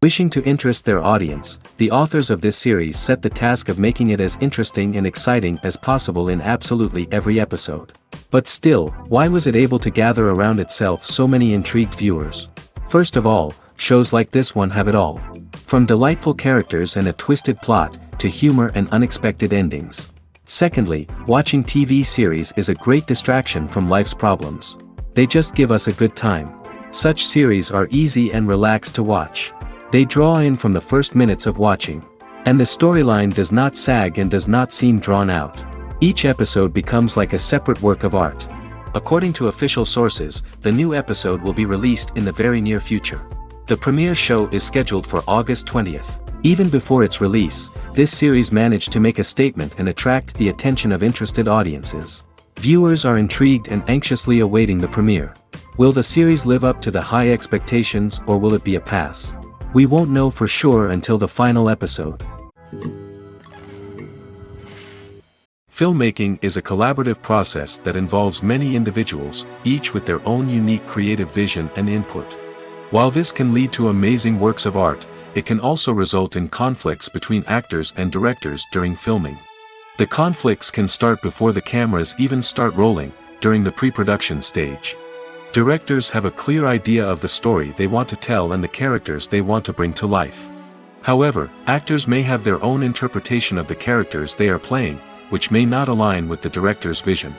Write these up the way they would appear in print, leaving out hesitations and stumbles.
Wishing to interest their audience, the authors of this series set the task of making it as interesting and exciting as possible in absolutely every episode. But still, why was it able to gather around itself so many intrigued viewers? First of all, shows like this one have it all. From delightful characters and a twisted plot, to humor and unexpected endings. Secondly, watching TV series is a great distraction from life's problems. They just give us a good time. Such series are easy and relaxed to watch. They draw in from the first minutes of watching. And the storyline does not sag and does not seem drawn out. Each episode becomes like a separate work of art. According to official sources, the new episode will be released in the very near future. The premiere show is scheduled for August 20th. Even before its release, this series managed to make a statement and attract the attention of interested audiences. Viewers are intrigued and anxiously awaiting the premiere. Will the series live up to the high expectations or will it be a pass? We won't know for sure until the final episode. Filmmaking is a collaborative process that involves many individuals, each with their own unique creative vision and input. While this can lead to amazing works of art, it can also result in conflicts between actors and directors during filming. The conflicts can start before the cameras even start rolling, during the pre-production stage. Directors have a clear idea of the story they want to tell and the characters they want to bring to life. However, actors may have their own interpretation of the characters they are playing, which may not align with the director's vision.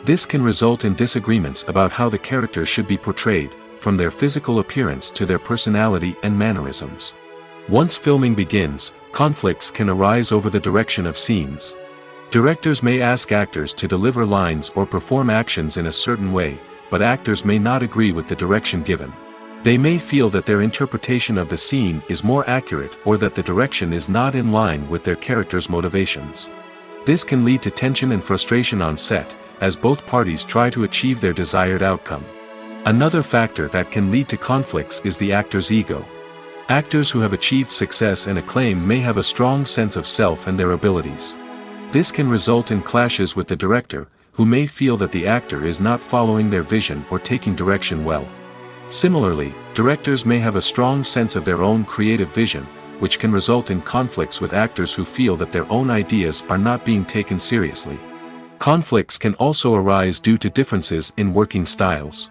This can result in disagreements about how the characters should be portrayed, from their physical appearance to their personality and mannerisms. Once filming begins, conflicts can arise over the direction of scenes. Directors may ask actors to deliver lines or perform actions in a certain way, but actors may not agree with the direction given. They may feel that their interpretation of the scene is more accurate or that the direction is not in line with their character's motivations. This can lead to tension and frustration on set, as both parties try to achieve their desired outcome. Another factor that can lead to conflicts is the actor's ego. Actors who have achieved success and acclaim may have a strong sense of self and their abilities. This can result in clashes with the director, who may feel that the actor is not following their vision or taking direction well. Similarly, directors may have a strong sense of their own creative vision, which can result in conflicts with actors who feel that their own ideas are not being taken seriously. Conflicts can also arise due to differences in working styles.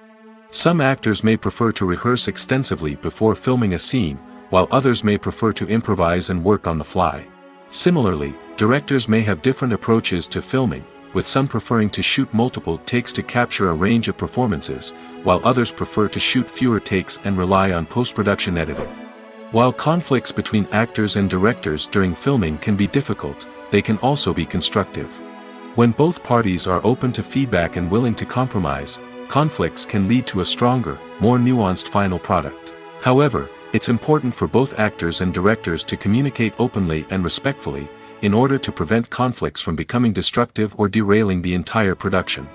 Some actors may prefer to rehearse extensively before filming a scene, while others may prefer to improvise and work on the fly. Similarly, directors may have different approaches to filming, with some preferring to shoot multiple takes to capture a range of performances, while others prefer to shoot fewer takes and rely on post-production editing. While conflicts between actors and directors during filming can be difficult, they can also be constructive. When both parties are open to feedback and willing to compromise, conflicts can lead to a stronger, more nuanced final product. However, it's important for both actors and directors to communicate openly and respectfully, in order to prevent conflicts from becoming destructive or derailing the entire production.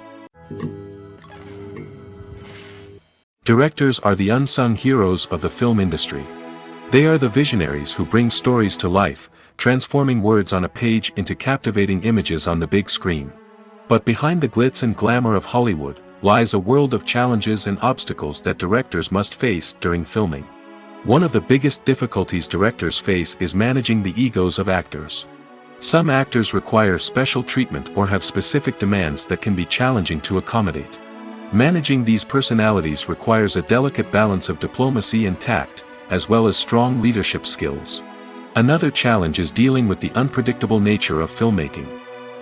Directors are the unsung heroes of the film industry. They are the visionaries who bring stories to life, transforming words on a page into captivating images on the big screen. But behind the glitz and glamour of Hollywood, lies a world of challenges and obstacles that directors must face during filming. One of the biggest difficulties directors face is managing the egos of actors. Some actors require special treatment or have specific demands that can be challenging to accommodate. Managing these personalities requires a delicate balance of diplomacy and tact, as well as strong leadership skills. Another challenge is dealing with the unpredictable nature of filmmaking.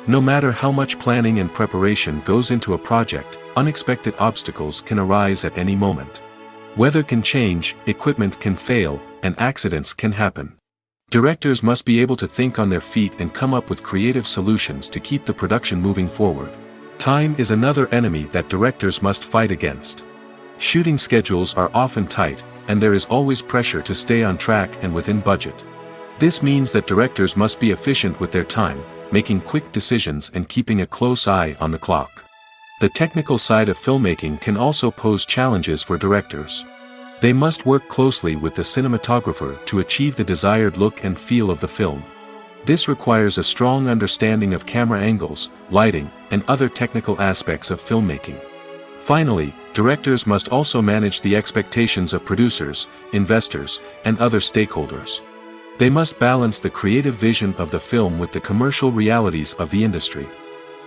No matter how much planning and preparation goes into a project, unexpected obstacles can arise at any moment. Weather can change, equipment can fail, and accidents can happen. Directors must be able to think on their feet and come up with creative solutions to keep the production moving forward. Time is another enemy that directors must fight against. Shooting schedules are often tight, and there is always pressure to stay on track and within budget. This means that directors must be efficient with their time, making quick decisions and keeping a close eye on the clock. The technical side of filmmaking can also pose challenges for directors. They must work closely with the cinematographer to achieve the desired look and feel of the film. This requires a strong understanding of camera angles, lighting, and other technical aspects of filmmaking. Finally, directors must also manage the expectations of producers, investors, and other stakeholders. They must balance the creative vision of the film with the commercial realities of the industry.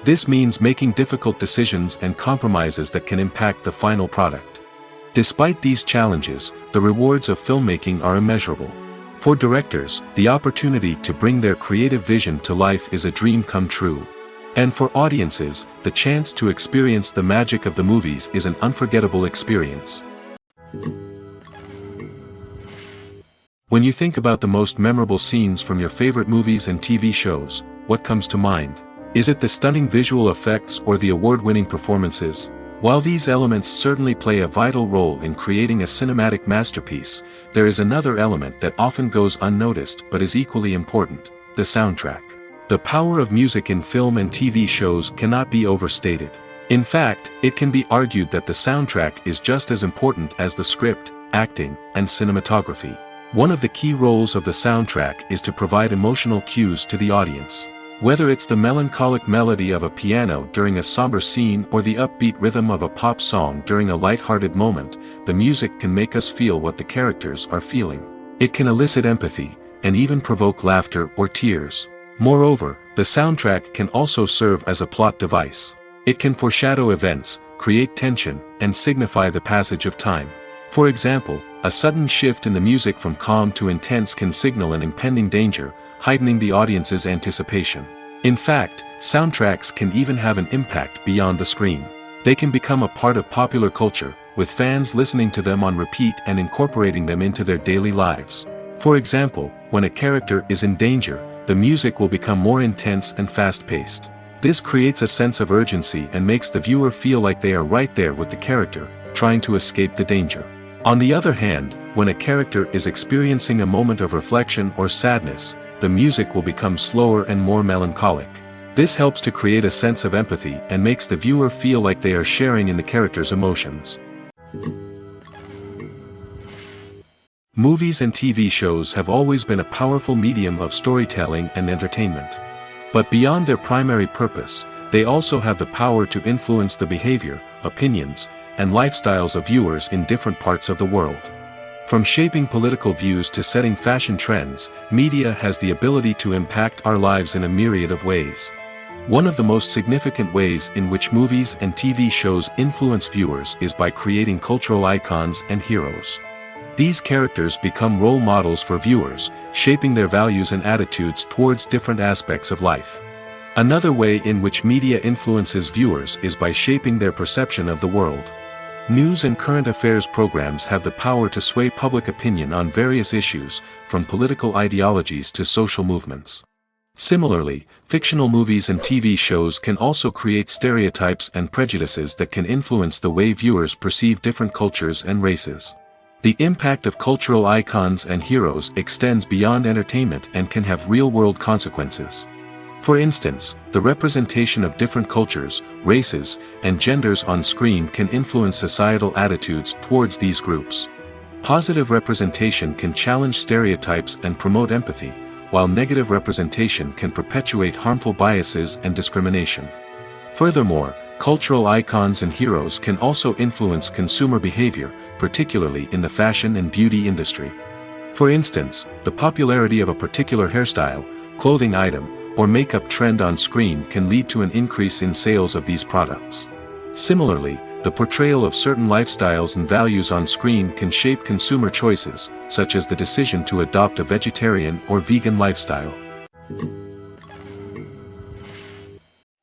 This means making difficult decisions and compromises that can impact the final product. Despite these challenges, the rewards of filmmaking are immeasurable. For directors, the opportunity to bring their creative vision to life is a dream come true. And for audiences, the chance to experience the magic of the movies is an unforgettable experience. When you think about the most memorable scenes from your favorite movies and TV shows, what comes to mind? Is it the stunning visual effects or the award-winning performances? While these elements certainly play a vital role in creating a cinematic masterpiece, there is another element that often goes unnoticed but is equally important: the soundtrack. The power of music in film and TV shows cannot be overstated. In fact, it can be argued that the soundtrack is just as important as the script, acting, and cinematography. One of the key roles of the soundtrack is to provide emotional cues to the audience. Whether it's the melancholic melody of a piano during a somber scene or the upbeat rhythm of a pop song during a light-hearted moment, the music can make us feel what the characters are feeling. It can elicit empathy, and even provoke laughter or tears. Moreover, the soundtrack can also serve as a plot device. It can foreshadow events, create tension, and signify the passage of time. For example, a sudden shift in the music from calm to intense can signal an impending danger, heightening the audience's anticipation. In fact, soundtracks can even have an impact beyond the screen. They can become a part of popular culture, with fans listening to them on repeat and incorporating them into their daily lives. For example, when a character is in danger, the music will become more intense and fast-paced. This creates a sense of urgency and makes the viewer feel like they are right there with the character, trying to escape the danger. On the other hand, when a character is experiencing a moment of reflection or sadness, the music will become slower and more melancholic. This helps to create a sense of empathy and makes the viewer feel like they are sharing in the character's emotions. Movies and TV shows have always been a powerful medium of storytelling and entertainment. But beyond their primary purpose, they also have the power to influence the behavior, opinions, and lifestyles of viewers in different parts of the world. From shaping political views to setting fashion trends, media has the ability to impact our lives in a myriad of ways. One of the most significant ways in which movies and TV shows influence viewers is by creating cultural icons and heroes. These characters become role models for viewers, shaping their values and attitudes towards different aspects of life. Another way in which media influences viewers is by shaping their perception of the world. News and current affairs programs have the power to sway public opinion on various issues, from political ideologies to social movements. Similarly, fictional movies and TV shows can also create stereotypes and prejudices that can influence the way viewers perceive different cultures and races. The impact of cultural icons and heroes extends beyond entertainment and can have real-world consequences. For instance, the representation of different cultures, races, and genders on screen can influence societal attitudes towards these groups. Positive representation can challenge stereotypes and promote empathy, while negative representation can perpetuate harmful biases and discrimination. Furthermore, cultural icons and heroes can also influence consumer behavior, particularly in the fashion and beauty industry. For instance, the popularity of a particular hairstyle, clothing item, or makeup trend on screen can lead to an increase in sales of these products. Similarly, the portrayal of certain lifestyles and values on screen can shape consumer choices, such as the decision to adopt a vegetarian or vegan lifestyle.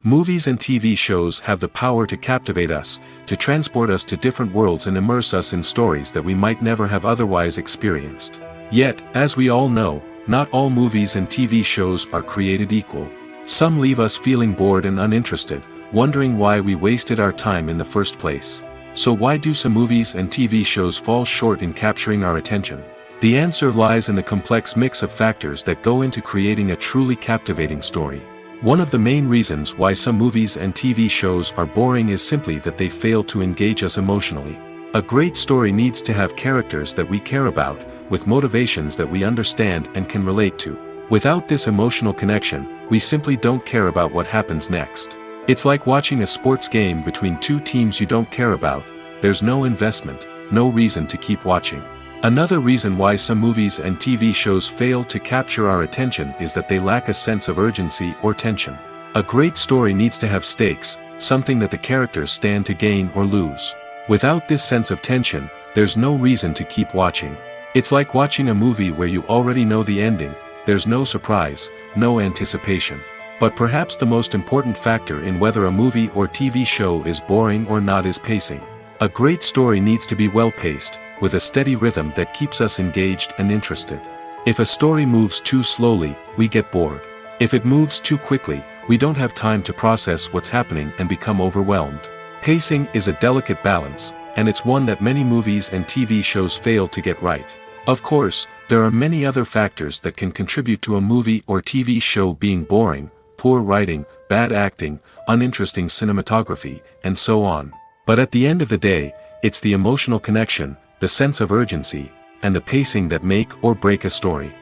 Movies and TV shows have the power to captivate us, to transport us to different worlds and immerse us in stories that we might never have otherwise experienced. Yet, as we all know, not all movies and TV shows are created equal. Some leave us feeling bored and uninterested, wondering why we wasted our time in the first place. So why do some movies and TV shows fall short in capturing our attention? The answer lies in the complex mix of factors that go into creating a truly captivating story. One of the main reasons why some movies and TV shows are boring is simply that they fail to engage us emotionally. A great story needs to have characters that we care about, with motivations that we understand and can relate to. Without this emotional connection, we simply don't care about what happens next. It's like watching a sports game between two teams you don't care about. There's no investment, no reason to keep watching. Another reason why some movies and TV shows fail to capture our attention is that they lack a sense of urgency or tension. A great story needs to have stakes, something that the characters stand to gain or lose. Without this sense of tension, there's no reason to keep watching. It's like watching a movie where you already know the ending. There's no surprise, no anticipation. But perhaps the most important factor in whether a movie or TV show is boring or not is pacing. A great story needs to be well-paced, with a steady rhythm that keeps us engaged and interested. If a story moves too slowly, we get bored. If it moves too quickly, we don't have time to process what's happening and become overwhelmed. Pacing is a delicate balance, and it's one that many movies and TV shows fail to get right. Of course, there are many other factors that can contribute to a movie or TV show being boring: poor writing, bad acting, uninteresting cinematography, and so on. But at the end of the day, it's the emotional connection, the sense of urgency, and the pacing that make or break a story.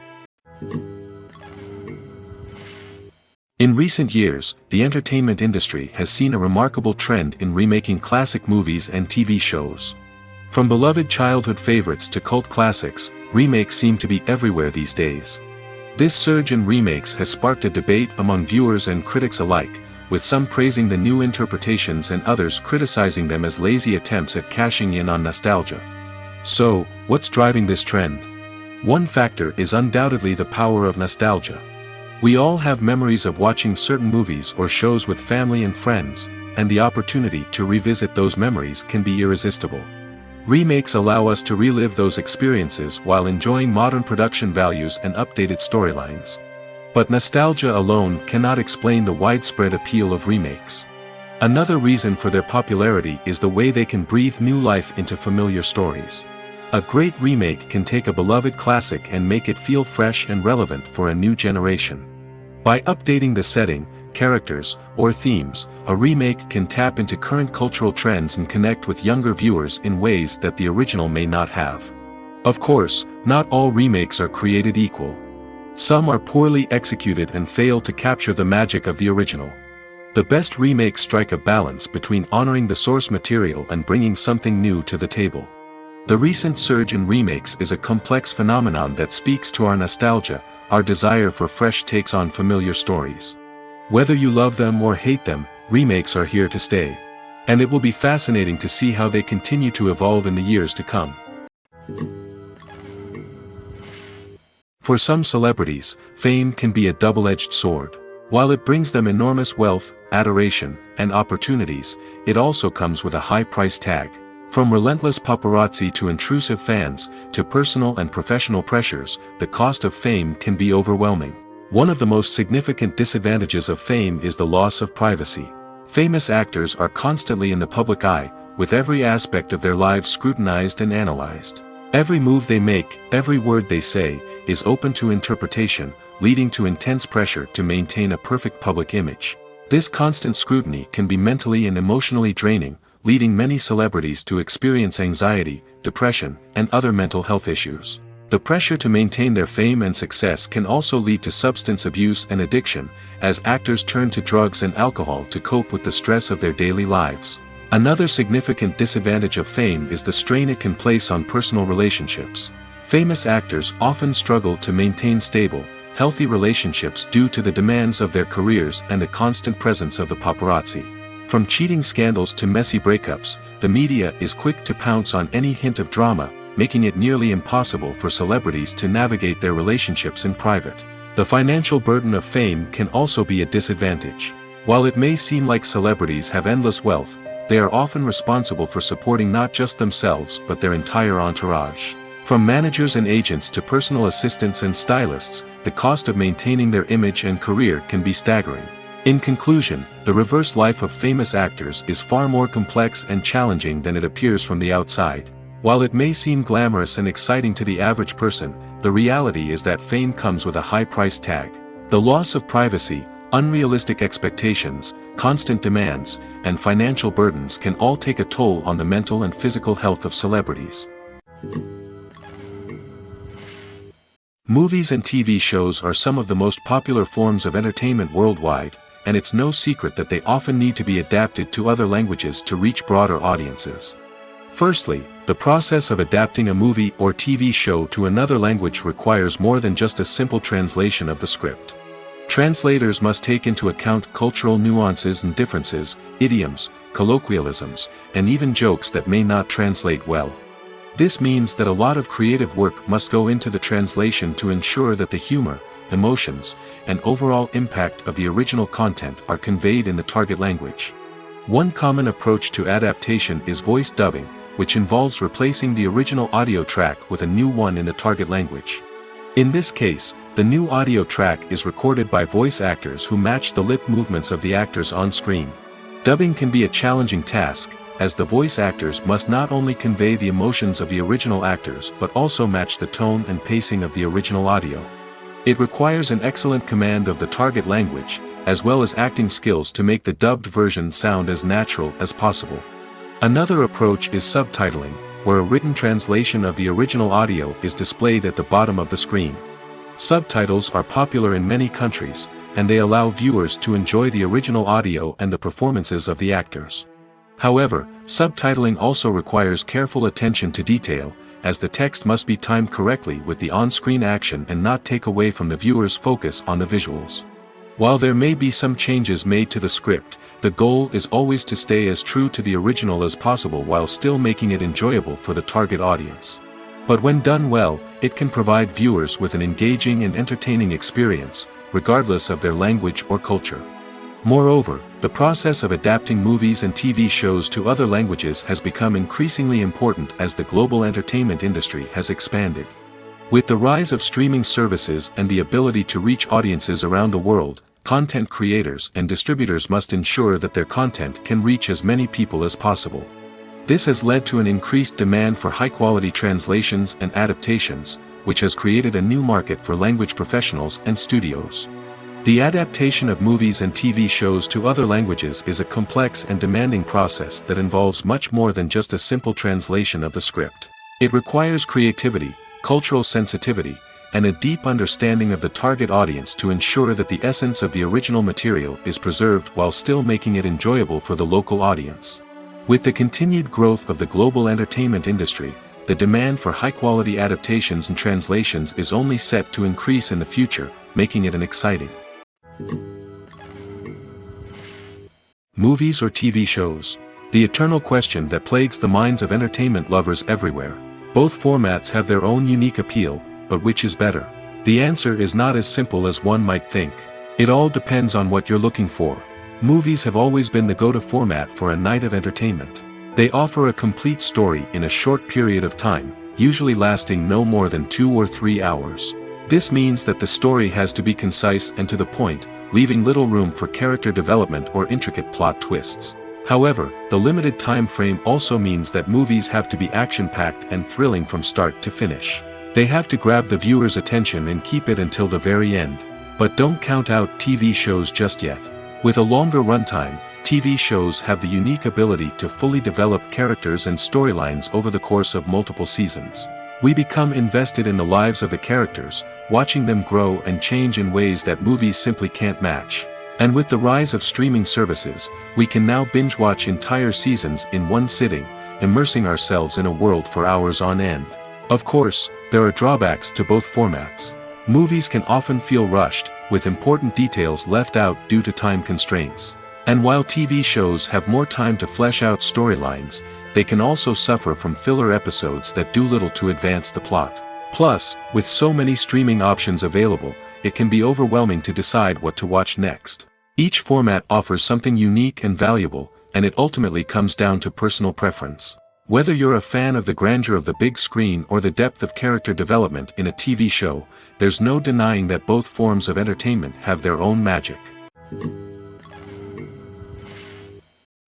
In recent years, the entertainment industry has seen a remarkable trend in remaking classic movies and TV shows. From beloved childhood favorites to cult classics, remakes seem to be everywhere these days. This surge in remakes has sparked a debate among viewers and critics alike, with some praising the new interpretations and others criticizing them as lazy attempts at cashing in on nostalgia. So, what's driving this trend? One factor is undoubtedly the power of nostalgia. We all have memories of watching certain movies or shows with family and friends, and the opportunity to revisit those memories can be irresistible. Remakes allow us to relive those experiences while enjoying modern production values and updated storylines. But nostalgia alone cannot explain the widespread appeal of remakes. Another reason for their popularity is the way they can breathe new life into familiar stories. A great remake can take a beloved classic and make it feel fresh and relevant for a new generation. By updating the setting, characters, or themes, a remake can tap into current cultural trends and connect with younger viewers in ways that the original may not have. Of course, not all remakes are created equal. Some are poorly executed and fail to capture the magic of the original. The best remakes strike a balance between honoring the source material and bringing something new to the table. The recent surge in remakes is a complex phenomenon that speaks to our nostalgia, our desire for fresh takes on familiar stories. Whether you love them or hate them, remakes are here to stay. And it will be fascinating to see how they continue to evolve in the years to come. For some celebrities, fame can be a double-edged sword. While it brings them enormous wealth, adoration, and opportunities, it also comes with a high price tag. From relentless paparazzi to intrusive fans, to personal and professional pressures, the cost of fame can be overwhelming. One of the most significant disadvantages of fame is the loss of privacy. Famous actors are constantly in the public eye, with every aspect of their lives scrutinized and analyzed. Every move they make, every word they say, is open to interpretation, leading to intense pressure to maintain a perfect public image. This constant scrutiny can be mentally and emotionally draining, leading many celebrities to experience anxiety, depression, and other mental health issues. The pressure to maintain their fame and success can also lead to substance abuse and addiction, as actors turn to drugs and alcohol to cope with the stress of their daily lives. Another significant disadvantage of fame is the strain it can place on personal relationships. Famous actors often struggle to maintain stable, healthy relationships due to the demands of their careers and the constant presence of the paparazzi. From cheating scandals to messy breakups, the media is quick to pounce on any hint of drama, making it nearly impossible for celebrities to navigate their relationships in private. The financial burden of fame can also be a disadvantage. While it may seem like celebrities have endless wealth, they are often responsible for supporting not just themselves but their entire entourage. From managers and agents to personal assistants and stylists, the cost of maintaining their image and career can be staggering. In conclusion, the reverse life of famous actors is far more complex and challenging than it appears from the outside. While it may seem glamorous and exciting to the average person, the reality is that fame comes with a high price tag. The loss of privacy, unrealistic expectations, constant demands, and financial burdens can all take a toll on the mental and physical health of celebrities. Movies and TV shows are some of the most popular forms of entertainment worldwide, and it's no secret that they often need to be adapted to other languages to reach broader audiences. Firstly, the process of adapting a movie or TV show to another language requires more than just a simple translation of the script. Translators must take into account cultural nuances and differences, idioms, colloquialisms, and even jokes that may not translate well. This means that a lot of creative work must go into the translation to ensure that the humor, emotions, and overall impact of the original content are conveyed in the target language. One common approach to adaptation is voice dubbing, which involves replacing the original audio track with a new one in the target language. In this case, the new audio track is recorded by voice actors who match the lip movements of the actors on screen. Dubbing can be a challenging task, as the voice actors must not only convey the emotions of the original actors but also match the tone and pacing of the original audio. It requires an excellent command of the target language, as well as acting skills to make the dubbed version sound as natural as possible. Another approach is subtitling, where a written translation of the original audio is displayed at the bottom of the screen. Subtitles are popular in many countries, and they allow viewers to enjoy the original audio and the performances of the actors. However, subtitling also requires careful attention to detail, as the text must be timed correctly with the on-screen action and not take away from the viewer's focus on the visuals. While there may be some changes made to the script, the goal is always to stay as true to the original as possible while still making it enjoyable for the target audience. But when done well, it can provide viewers with an engaging and entertaining experience, regardless of their language or culture. Moreover, the process of adapting movies and TV shows to other languages has become increasingly important as the global entertainment industry has expanded. With the rise of streaming services and the ability to reach audiences around the world, content creators and distributors must ensure that their content can reach as many people as possible. This has led to an increased demand for high-quality translations and adaptations, which has created a new market for language professionals and studios. The adaptation of movies and TV shows to other languages is a complex and demanding process that involves much more than just a simple translation of the script. It requires creativity, cultural sensitivity, and a deep understanding of the target audience to ensure that the essence of the original material is preserved while still making it enjoyable for the local audience. With the continued growth of the global entertainment industry, the demand for high-quality adaptations and translations is only set to increase in the future, making it an exciting. Movies or TV shows? The eternal question that plagues the minds of entertainment lovers everywhere. Both formats have their own unique appeal, but which is better? The answer is not as simple as one might think. It all depends on what you're looking for. Movies have always been the go-to format for a night of entertainment. They offer a complete story in a short period of time, usually lasting no more than 2 or 3 hours. This means that the story has to be concise and to the point, leaving little room for character development or intricate plot twists. However, the limited time frame also means that movies have to be action-packed and thrilling from start to finish. They have to grab the viewer's attention and keep it until the very end. But don't count out TV shows just yet. With a longer runtime, TV shows have the unique ability to fully develop characters and storylines over the course of multiple seasons. We become invested in the lives of the characters, watching them grow and change in ways that movies simply can't match. And with the rise of streaming services, we can now binge-watch entire seasons in one sitting, immersing ourselves in a world for hours on end. Of course, there are drawbacks to both formats. Movies can often feel rushed, with important details left out due to time constraints. And while TV shows have more time to flesh out storylines, they can also suffer from filler episodes that do little to advance the plot. Plus, with so many streaming options available, it can be overwhelming to decide what to watch next. Each format offers something unique and valuable, and it ultimately comes down to personal preference. Whether you're a fan of the grandeur of the big screen or the depth of character development in a TV show, there's no denying that both forms of entertainment have their own magic.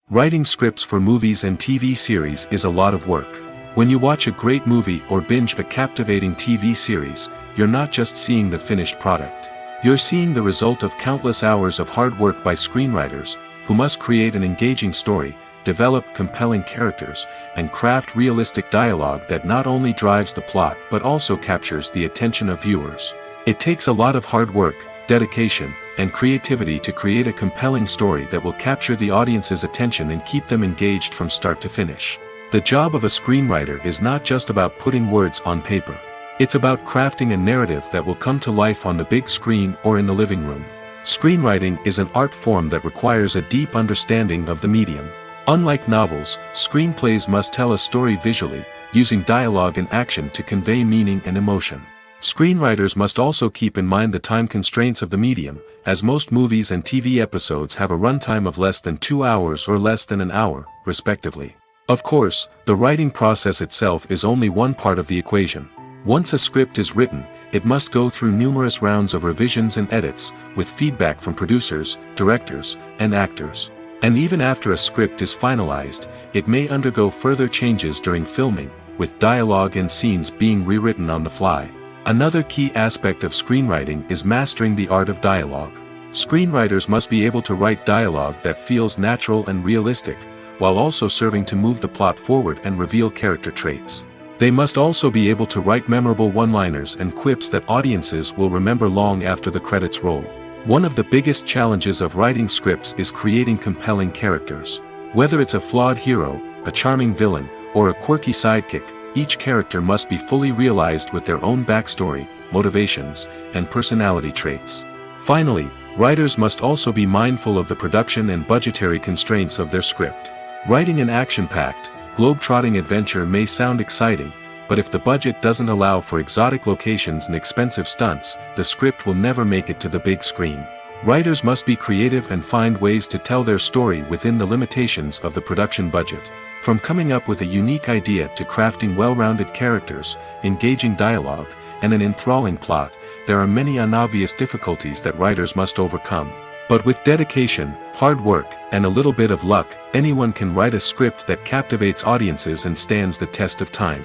Writing scripts for movies and TV series is a lot of work. When you watch a great movie or binge a captivating TV series, you're not just seeing the finished product. You're seeing the result of countless hours of hard work by screenwriters, who must create an engaging story, develop compelling characters, and craft realistic dialogue that not only drives the plot but also captures the attention of viewers. It takes a lot of hard work, dedication, and creativity to create a compelling story that will capture the audience's attention and keep them engaged from start to finish. The job of a screenwriter is not just about putting words on paper. It's about crafting a narrative that will come to life on the big screen or in the living room. Screenwriting is an art form that requires a deep understanding of the medium. Unlike novels, screenplays must tell a story visually, using dialogue and action to convey meaning and emotion. Screenwriters must also keep in mind the time constraints of the medium, as most movies and TV episodes have a runtime of less than 2 hours or less than an hour, respectively. Of course, the writing process itself is only one part of the equation. Once a script is written, it must go through numerous rounds of revisions and edits, with feedback from producers, directors, and actors. And even after a script is finalized, it may undergo further changes during filming, with dialogue and scenes being rewritten on the fly. Another key aspect of screenwriting is mastering the art of dialogue. Screenwriters must be able to write dialogue that feels natural and realistic, while also serving to move the plot forward and reveal character traits. They must also be able to write memorable one-liners and quips that audiences will remember long after the credits roll. One of the biggest challenges of writing scripts is creating compelling characters. Whether it's a flawed hero, a charming villain, or a quirky sidekick, each character must be fully realized with their own backstory, motivations, and personality traits. Finally, writers must also be mindful of the production and budgetary constraints of their script. Writing an action-packed, globe-trotting adventure may sound exciting, but if the budget doesn't allow for exotic locations and expensive stunts, the script will never make it to the big screen. Writers must be creative and find ways to tell their story within the limitations of the production budget. From coming up with a unique idea to crafting well-rounded characters, engaging dialogue, and an enthralling plot, there are many unobvious difficulties that writers must overcome. But with dedication, hard work, and a little bit of luck, anyone can write a script that captivates audiences and stands the test of time.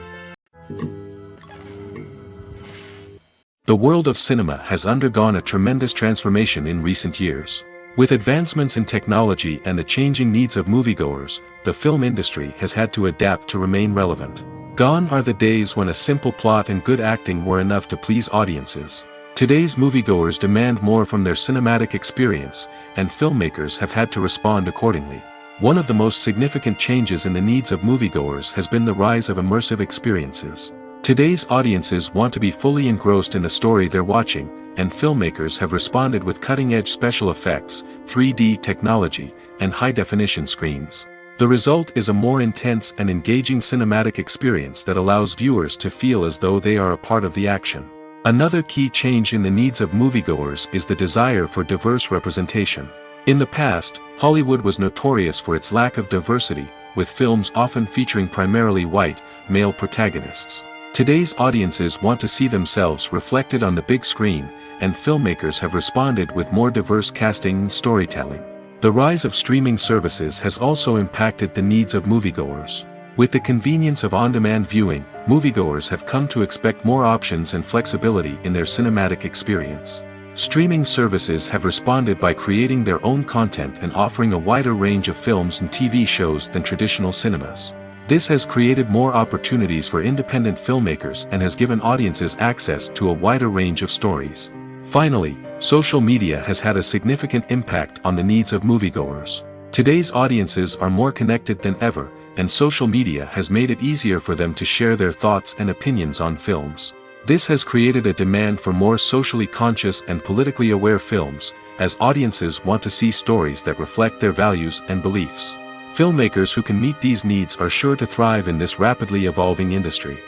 The world of cinema has undergone a tremendous transformation in recent years. With advancements in technology and the changing needs of moviegoers, the film industry has had to adapt to remain relevant. Gone are the days when a simple plot and good acting were enough to please audiences. Today's moviegoers demand more from their cinematic experience, and filmmakers have had to respond accordingly. One of the most significant changes in the needs of moviegoers has been the rise of immersive experiences. Today's audiences want to be fully engrossed in the story they're watching, and filmmakers have responded with cutting-edge special effects, 3D technology, and high-definition screens. The result is a more intense and engaging cinematic experience that allows viewers to feel as though they are a part of the action. Another key change in the needs of moviegoers is the desire for diverse representation. In the past, Hollywood was notorious for its lack of diversity, with films often featuring primarily white, male protagonists. Today's audiences want to see themselves reflected on the big screen, and filmmakers have responded with more diverse casting and storytelling. The rise of streaming services has also impacted the needs of moviegoers. With the convenience of on-demand viewing, moviegoers have come to expect more options and flexibility in their cinematic experience. Streaming services have responded by creating their own content and offering a wider range of films and TV shows than traditional cinemas. This has created more opportunities for independent filmmakers and has given audiences access to a wider range of stories. Finally, social media has had a significant impact on the needs of moviegoers. Today's audiences are more connected than ever, and social media has made it easier for them to share their thoughts and opinions on films. This has created a demand for more socially conscious and politically aware films, as audiences want to see stories that reflect their values and beliefs. Filmmakers who can meet these needs are sure to thrive in this rapidly evolving industry.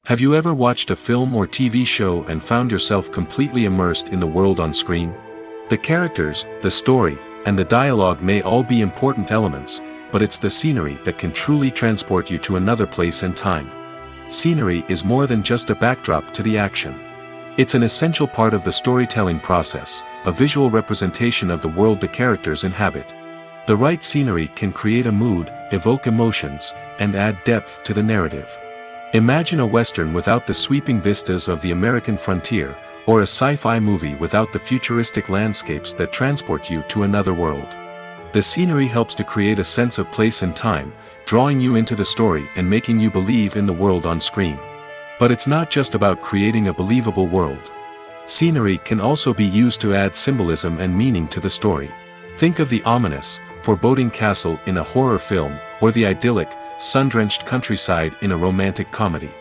Have you ever watched a film or TV show and found yourself completely immersed in the world on screen? The characters, the story, and the dialogue may all be important elements, but it's the scenery that can truly transport you to another place and time. Scenery is more than just a backdrop to the action. It's an essential part of the storytelling process, a visual representation of the world the characters inhabit. The right scenery can create a mood, evoke emotions, and add depth to the narrative. Imagine a Western without the sweeping vistas of the American frontier, or a sci-fi movie without the futuristic landscapes that transport you to another world. The scenery helps to create a sense of place and time, drawing you into the story and making you believe in the world on screen. But it's not just about creating a believable world. Scenery can also be used to add symbolism and meaning to the story. Think of the ominous, foreboding castle in a horror film, or the idyllic, sun-drenched countryside in a romantic comedy.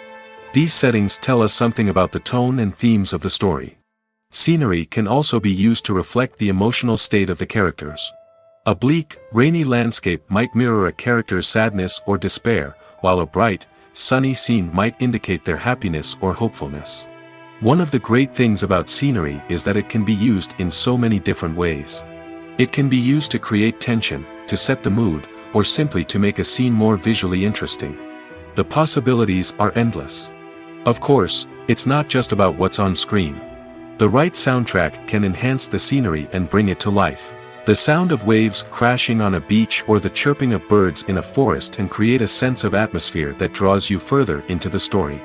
These settings tell us something about the tone and themes of the story. Scenery can also be used to reflect the emotional state of the characters. A bleak, rainy landscape might mirror a character's sadness or despair, while a bright, sunny scene might indicate their happiness or hopefulness. One of the great things about scenery is that it can be used in so many different ways. It can be used to create tension, to set the mood, or simply to make a scene more visually interesting. The possibilities are endless. Of course, it's not just about what's on screen. The right soundtrack can enhance the scenery and bring it to life. The sound of waves crashing on a beach or the chirping of birds in a forest can create a sense of atmosphere that draws you further into the story.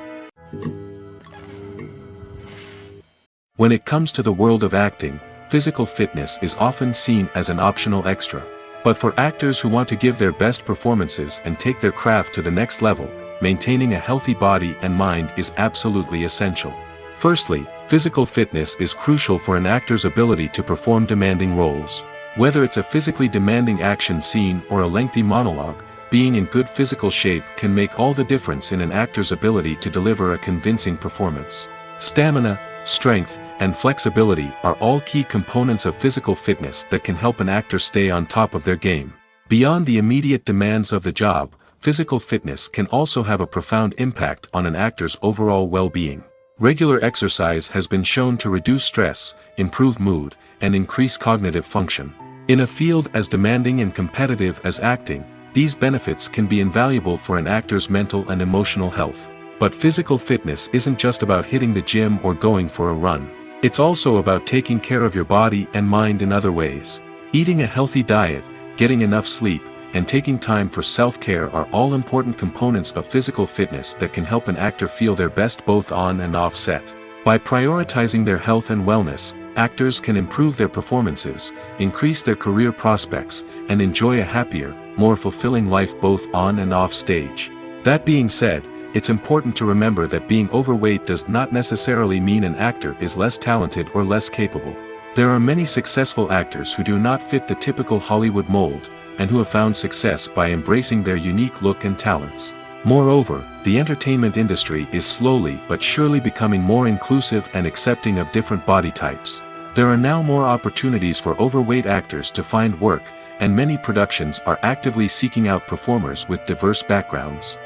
When it comes to the world of acting, physical fitness is often seen as an optional extra. But for actors who want to give their best performances and take their craft to the next level, maintaining a healthy body and mind is absolutely essential. Firstly, physical fitness is crucial for an actor's ability to perform demanding roles. Whether it's a physically demanding action scene or a lengthy monologue, being in good physical shape can make all the difference in an actor's ability to deliver a convincing performance. Stamina, strength, and flexibility are all key components of physical fitness that can help an actor stay on top of their game. Beyond the immediate demands of the job, physical fitness can also have a profound impact on an actor's overall well-being. Regular exercise has been shown to reduce stress, improve mood, and increase cognitive function. In a field as demanding and competitive as acting, these benefits can be invaluable for an actor's mental and emotional health. But physical fitness isn't just about hitting the gym or going for a run. It's also about taking care of your body and mind in other ways. Eating a healthy diet, getting enough sleep, and taking time for self-care are all important components of physical fitness that can help an actor feel their best both on and off set. By prioritizing their health and wellness, actors can improve their performances, increase their career prospects, and enjoy a happier, more fulfilling life both on and off stage. That being said, it's important to remember that being overweight does not necessarily mean an actor is less talented or less capable. There are many successful actors who do not fit the typical Hollywood mold, and who have found success by embracing their unique look and talents. Moreover, the entertainment industry is slowly but surely becoming more inclusive and accepting of different body types. There are now more opportunities for overweight actors to find work, and many productions are actively seeking out performers with diverse backgrounds.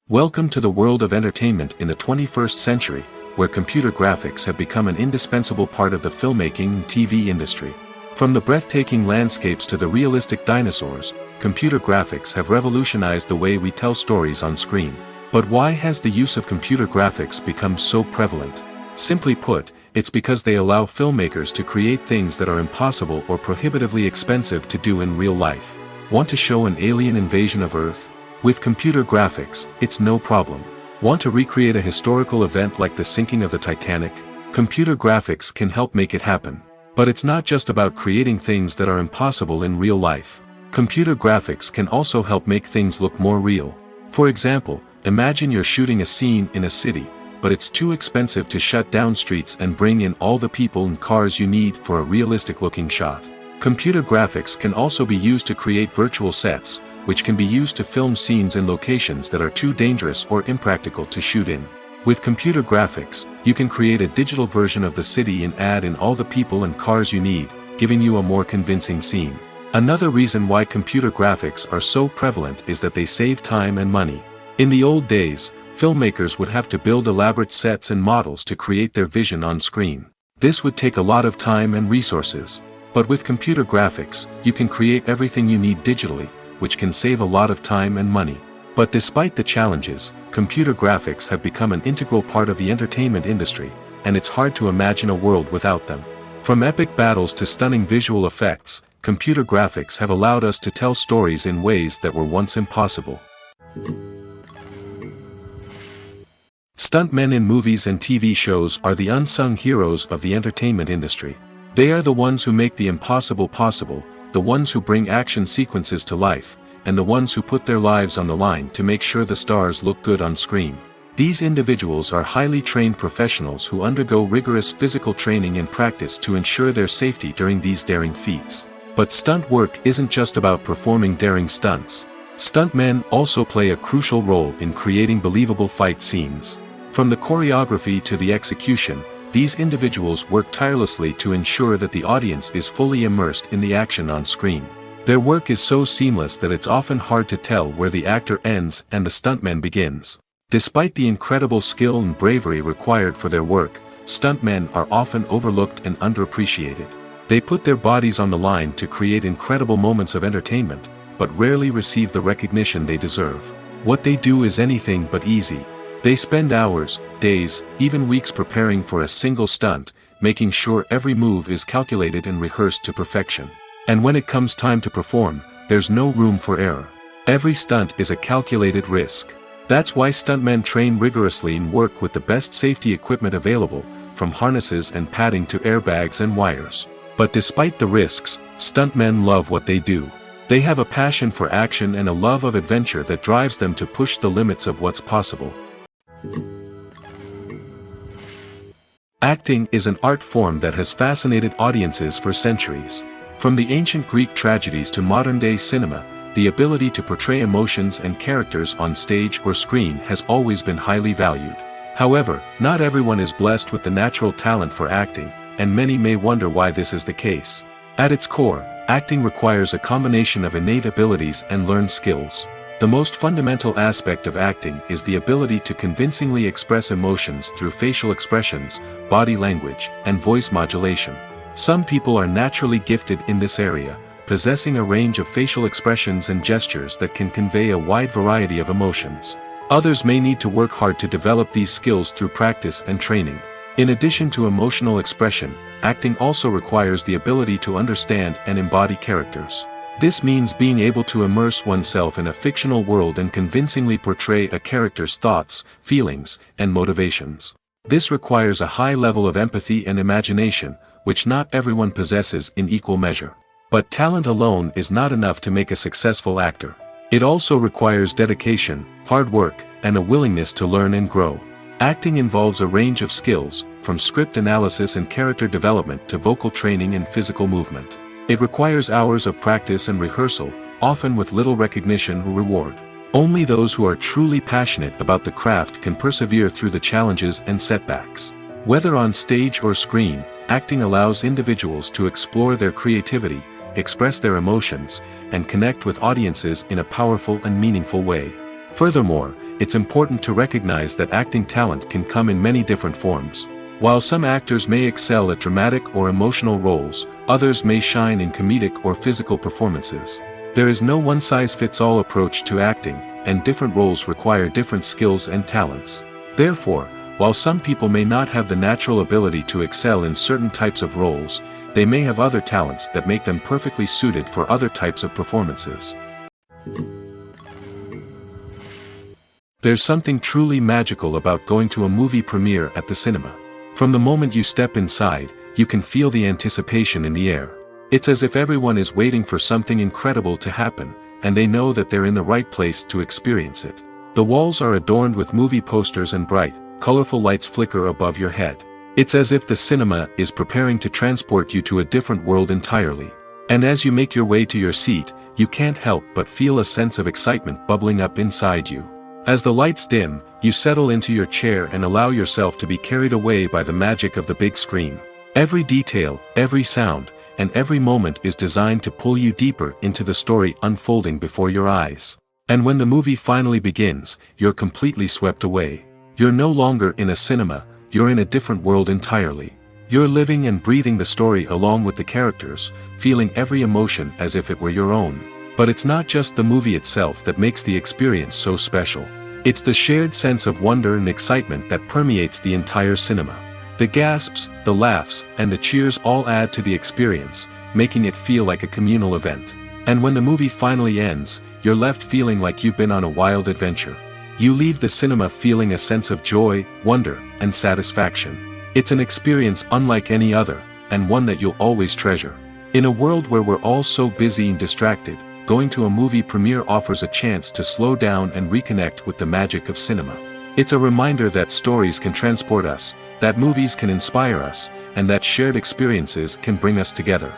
Welcome to the world of entertainment in the 21st century, where computer graphics have become an indispensable part of the filmmaking and TV industry. From the breathtaking landscapes to the realistic dinosaurs, computer graphics have revolutionized the way we tell stories on screen. But why has the use of computer graphics become so prevalent? Simply put, it's because they allow filmmakers to create things that are impossible or prohibitively expensive to do in real life. Want to show an alien invasion of Earth? With computer graphics, it's no problem. Want to recreate a historical event like the sinking of the Titanic? Computer graphics can help make it happen. But it's not just about creating things that are impossible in real life. Computer graphics can also help make things look more real. For example, imagine you're shooting a scene in a city, but it's too expensive to shut down streets and bring in all the people and cars you need for a realistic-looking shot. Computer graphics can also be used to create virtual sets, which can be used to film scenes in locations that are too dangerous or impractical to shoot in. With computer graphics, you can create a digital version of the city and add in all the people and cars you need, giving you a more convincing scene. Another reason why computer graphics are so prevalent is that they save time and money. In the old days, filmmakers would have to build elaborate sets and models to create their vision on screen. This would take a lot of time and resources. But with computer graphics, you can create everything you need digitally, which can save a lot of time and money. But despite the challenges, computer graphics have become an integral part of the entertainment industry, and it's hard to imagine a world without them. From epic battles to stunning visual effects, computer graphics have allowed us to tell stories in ways that were once impossible. Stuntmen in movies and TV shows are the unsung heroes of the entertainment industry. They are the ones who make the impossible possible, the ones who bring action sequences to life, and the ones who put their lives on the line to make sure the stars look good on screen. These individuals are highly trained professionals who undergo rigorous physical training and practice to ensure their safety during these daring feats. But stunt work isn't just about performing daring stunts. Stuntmen also play a crucial role in creating believable fight scenes. From the choreography to the execution, these individuals work tirelessly to ensure that the audience is fully immersed in the action on screen. Their work is so seamless that it's often hard to tell where the actor ends and the stuntman begins. Despite the incredible skill and bravery required for their work, stuntmen are often overlooked and underappreciated. They put their bodies on the line to create incredible moments of entertainment, but rarely receive the recognition they deserve. What they do is anything but easy. They spend hours, days, even weeks preparing for a single stunt, making sure every move is calculated and rehearsed to perfection. And when it comes time to perform, there's no room for error. Every stunt is a calculated risk. That's why stuntmen train rigorously and work with the best safety equipment available, from harnesses and padding to airbags and wires. But despite the risks, stuntmen love what they do. They have a passion for action and a love of adventure that drives them to push the limits of what's possible. Acting is an art form that has fascinated audiences for centuries. From the ancient Greek tragedies to modern-day cinema, the ability to portray emotions and characters on stage or screen has always been highly valued. However, not everyone is blessed with the natural talent for acting, and many may wonder why this is the case. At its core, acting requires a combination of innate abilities and learned skills. The most fundamental aspect of acting is the ability to convincingly express emotions through facial expressions, body language, and voice modulation. Some people are naturally gifted in this area, possessing a range of facial expressions and gestures that can convey a wide variety of emotions. Others may need to work hard to develop these skills through practice and training. In addition to emotional expression, acting also requires the ability to understand and embody characters. This means being able to immerse oneself in a fictional world and convincingly portray a character's thoughts, feelings, and motivations. This requires a high level of empathy and imagination, which not everyone possesses in equal measure. But talent alone is not enough to make a successful actor. It also requires dedication, hard work, and a willingness to learn and grow. Acting involves a range of skills, from script analysis and character development to vocal training and physical movement. It requires hours of practice and rehearsal, often with little recognition or reward. Only those who are truly passionate about the craft can persevere through the challenges and setbacks. Whether on stage or screen, acting allows individuals to explore their creativity, express their emotions, and connect with audiences in a powerful and meaningful way. Furthermore, it's important to recognize that acting talent can come in many different forms. While some actors may excel at dramatic or emotional roles, others may shine in comedic or physical performances. There is no one-size-fits-all approach to acting, and different roles require different skills and talents. Therefore, while some people may not have the natural ability to excel in certain types of roles, they may have other talents that make them perfectly suited for other types of performances. There's something truly magical about going to a movie premiere at the cinema. From the moment you step inside, you can feel the anticipation in the air. It's as if everyone is waiting for something incredible to happen, and they know that they're in the right place to experience it. The walls are adorned with movie posters and bright, colorful lights flicker above your head. It's as if the cinema is preparing to transport you to a different world entirely. And as you make your way to your seat, you can't help but feel a sense of excitement bubbling up inside you. As the lights dim, you settle into your chair and allow yourself to be carried away by the magic of the big screen. Every detail, every sound, and every moment is designed to pull you deeper into the story unfolding before your eyes. And when the movie finally begins, you're completely swept away. You're no longer in a cinema, you're in a different world entirely. You're living and breathing the story along with the characters, feeling every emotion as if it were your own. But it's not just the movie itself that makes the experience so special. It's the shared sense of wonder and excitement that permeates the entire cinema. The gasps, the laughs, and the cheers all add to the experience, making it feel like a communal event. And when the movie finally ends, you're left feeling like you've been on a wild adventure. You leave the cinema feeling a sense of joy, wonder, and satisfaction. It's an experience unlike any other, and one that you'll always treasure. In a world where we're all so busy and distracted, going to a movie premiere offers a chance to slow down and reconnect with the magic of cinema. It's a reminder that stories can transport us, that movies can inspire us, and that shared experiences can bring us together.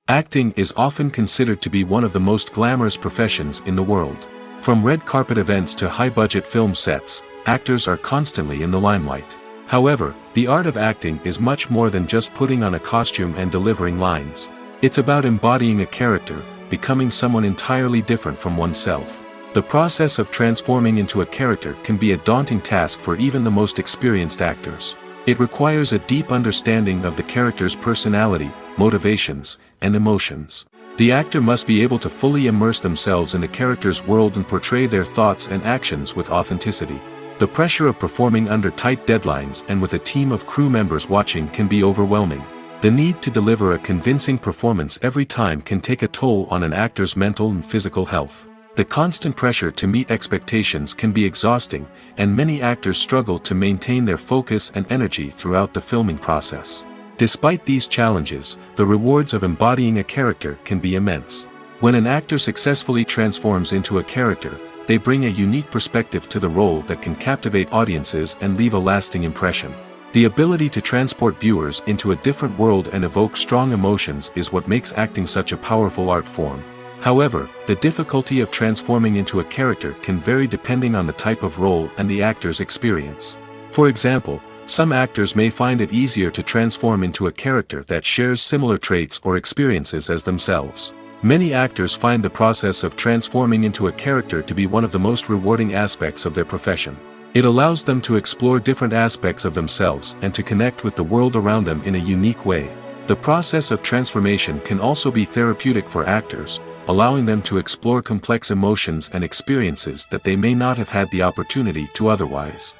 Acting is often considered to be one of the most glamorous professions in the world. From red carpet events to high-budget film sets, actors are constantly in the limelight. However, the art of acting is much more than just putting on a costume and delivering lines. It's about embodying a character, becoming someone entirely different from oneself. The process of transforming into a character can be a daunting task for even the most experienced actors. It requires a deep understanding of the character's personality, motivations, and emotions. The actor must be able to fully immerse themselves in the character's world and portray their thoughts and actions with authenticity. The pressure of performing under tight deadlines and with a team of crew members watching can be overwhelming. The need to deliver a convincing performance every time can take a toll on an actor's mental and physical health. The constant pressure to meet expectations can be exhausting, and many actors struggle to maintain their focus and energy throughout the filming process. Despite these challenges, the rewards of embodying a character can be immense. When an actor successfully transforms into a character, they bring a unique perspective to the role that can captivate audiences and leave a lasting impression. The ability to transport viewers into a different world and evoke strong emotions is what makes acting such a powerful art form. However, the difficulty of transforming into a character can vary depending on the type of role and the actor's experience. For example, some actors may find it easier to transform into a character that shares similar traits or experiences as themselves. Many actors find the process of transforming into a character to be one of the most rewarding aspects of their profession. It allows them to explore different aspects of themselves and to connect with the world around them in a unique way. The process of transformation can also be therapeutic for actors, allowing them to explore complex emotions and experiences that they may not have had the opportunity to otherwise.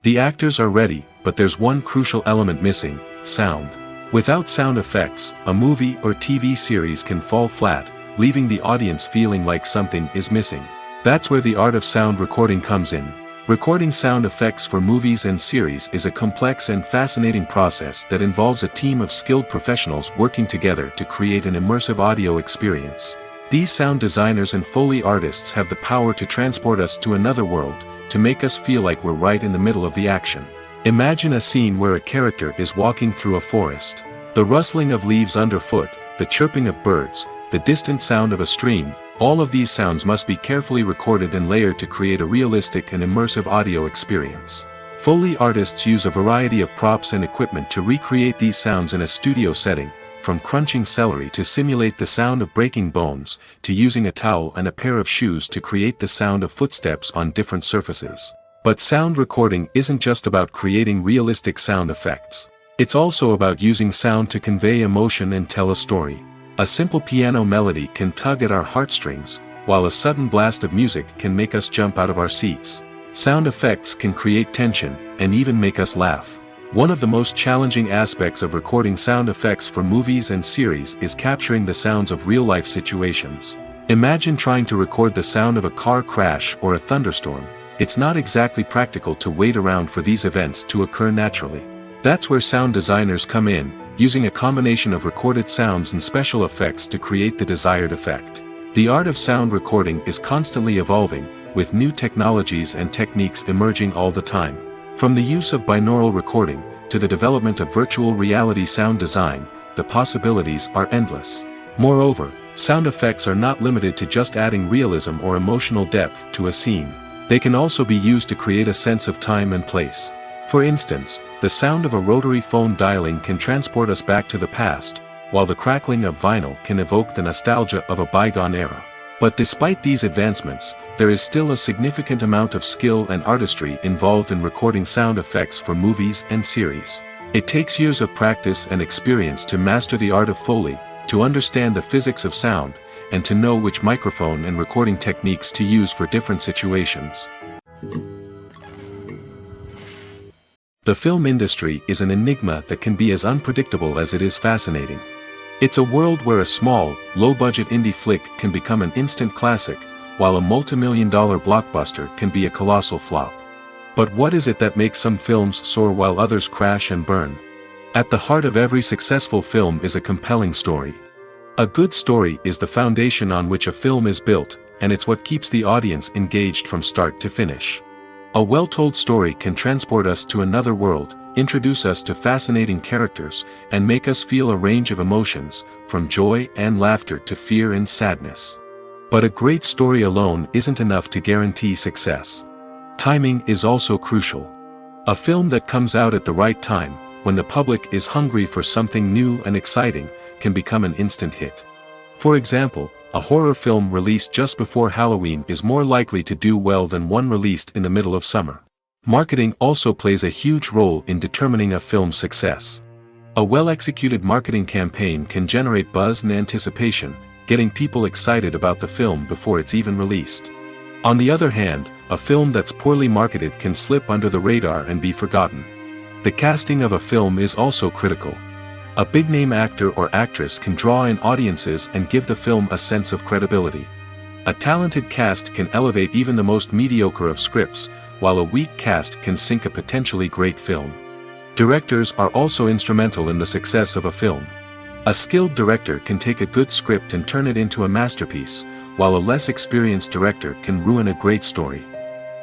The actors are ready, but there's one crucial element missing: sound. Without sound effects, a movie or TV series can fall flat, leaving the audience feeling like something is missing. That's where the art of sound recording comes in. Recording sound effects for movies and series is a complex and fascinating process that involves a team of skilled professionals working together to create an immersive audio experience. These sound designers and Foley artists have the power to transport us to another world, to make us feel like we're right in the middle of the action. Imagine a scene where a character is walking through a forest. The rustling of leaves underfoot, the chirping of birds, the distant sound of a stream, all of these sounds must be carefully recorded and layered to create a realistic and immersive audio experience. Foley artists use a variety of props and equipment to recreate these sounds in a studio setting, from crunching celery to simulate the sound of breaking bones, to using a towel and a pair of shoes to create the sound of footsteps on different surfaces. But sound recording isn't just about creating realistic sound effects. It's also about using sound to convey emotion and tell a story. A simple piano melody can tug at our heartstrings, while a sudden blast of music can make us jump out of our seats. Sound effects can create tension, and even make us laugh. One of the most challenging aspects of recording sound effects for movies and series is capturing the sounds of real-life situations. Imagine trying to record the sound of a car crash or a thunderstorm. It's not exactly practical to wait around for these events to occur naturally. That's where sound designers come in, using a combination of recorded sounds and special effects to create the desired effect. The art of sound recording is constantly evolving, with new technologies and techniques emerging all the time. From the use of binaural recording, to the development of virtual reality sound design, the possibilities are endless. Moreover, sound effects are not limited to just adding realism or emotional depth to a scene. They can also be used to create a sense of time and place. For instance, the sound of a rotary phone dialing can transport us back to the past, while the crackling of vinyl can evoke the nostalgia of a bygone era. But despite these advancements, there is still a significant amount of skill and artistry involved in recording sound effects for movies and series. It takes years of practice and experience to master the art of Foley, to understand the physics of sound, and to know which microphone and recording techniques to use for different situations. The film industry is an enigma that can be as unpredictable as it is fascinating. It's a world where a small, low-budget indie flick can become an instant classic, while a multi-million-dollar blockbuster can be a colossal flop. But what is it that makes some films soar while others crash and burn? At the heart of every successful film is a compelling story. A good story is the foundation on which a film is built, and it's what keeps the audience engaged from start to finish. A well-told story can transport us to another world, introduce us to fascinating characters, and make us feel a range of emotions, from joy and laughter to fear and sadness. But a great story alone isn't enough to guarantee success. Timing is also crucial. A film that comes out at the right time, when the public is hungry for something new and exciting, can become an instant hit. For example, a horror film released just before Halloween is more likely to do well than one released in the middle of summer. Marketing also plays a huge role in determining a film's success. A well-executed marketing campaign can generate buzz and anticipation, getting people excited about the film before it's even released. On the other hand, a film that's poorly marketed can slip under the radar and be forgotten. The casting of a film is also critical. A big-name actor or actress can draw in audiences and give the film a sense of credibility. A talented cast can elevate even the most mediocre of scripts, while a weak cast can sink a potentially great film. Directors are also instrumental in the success of a film. A skilled director can take a good script and turn it into a masterpiece, while a less experienced director can ruin a great story.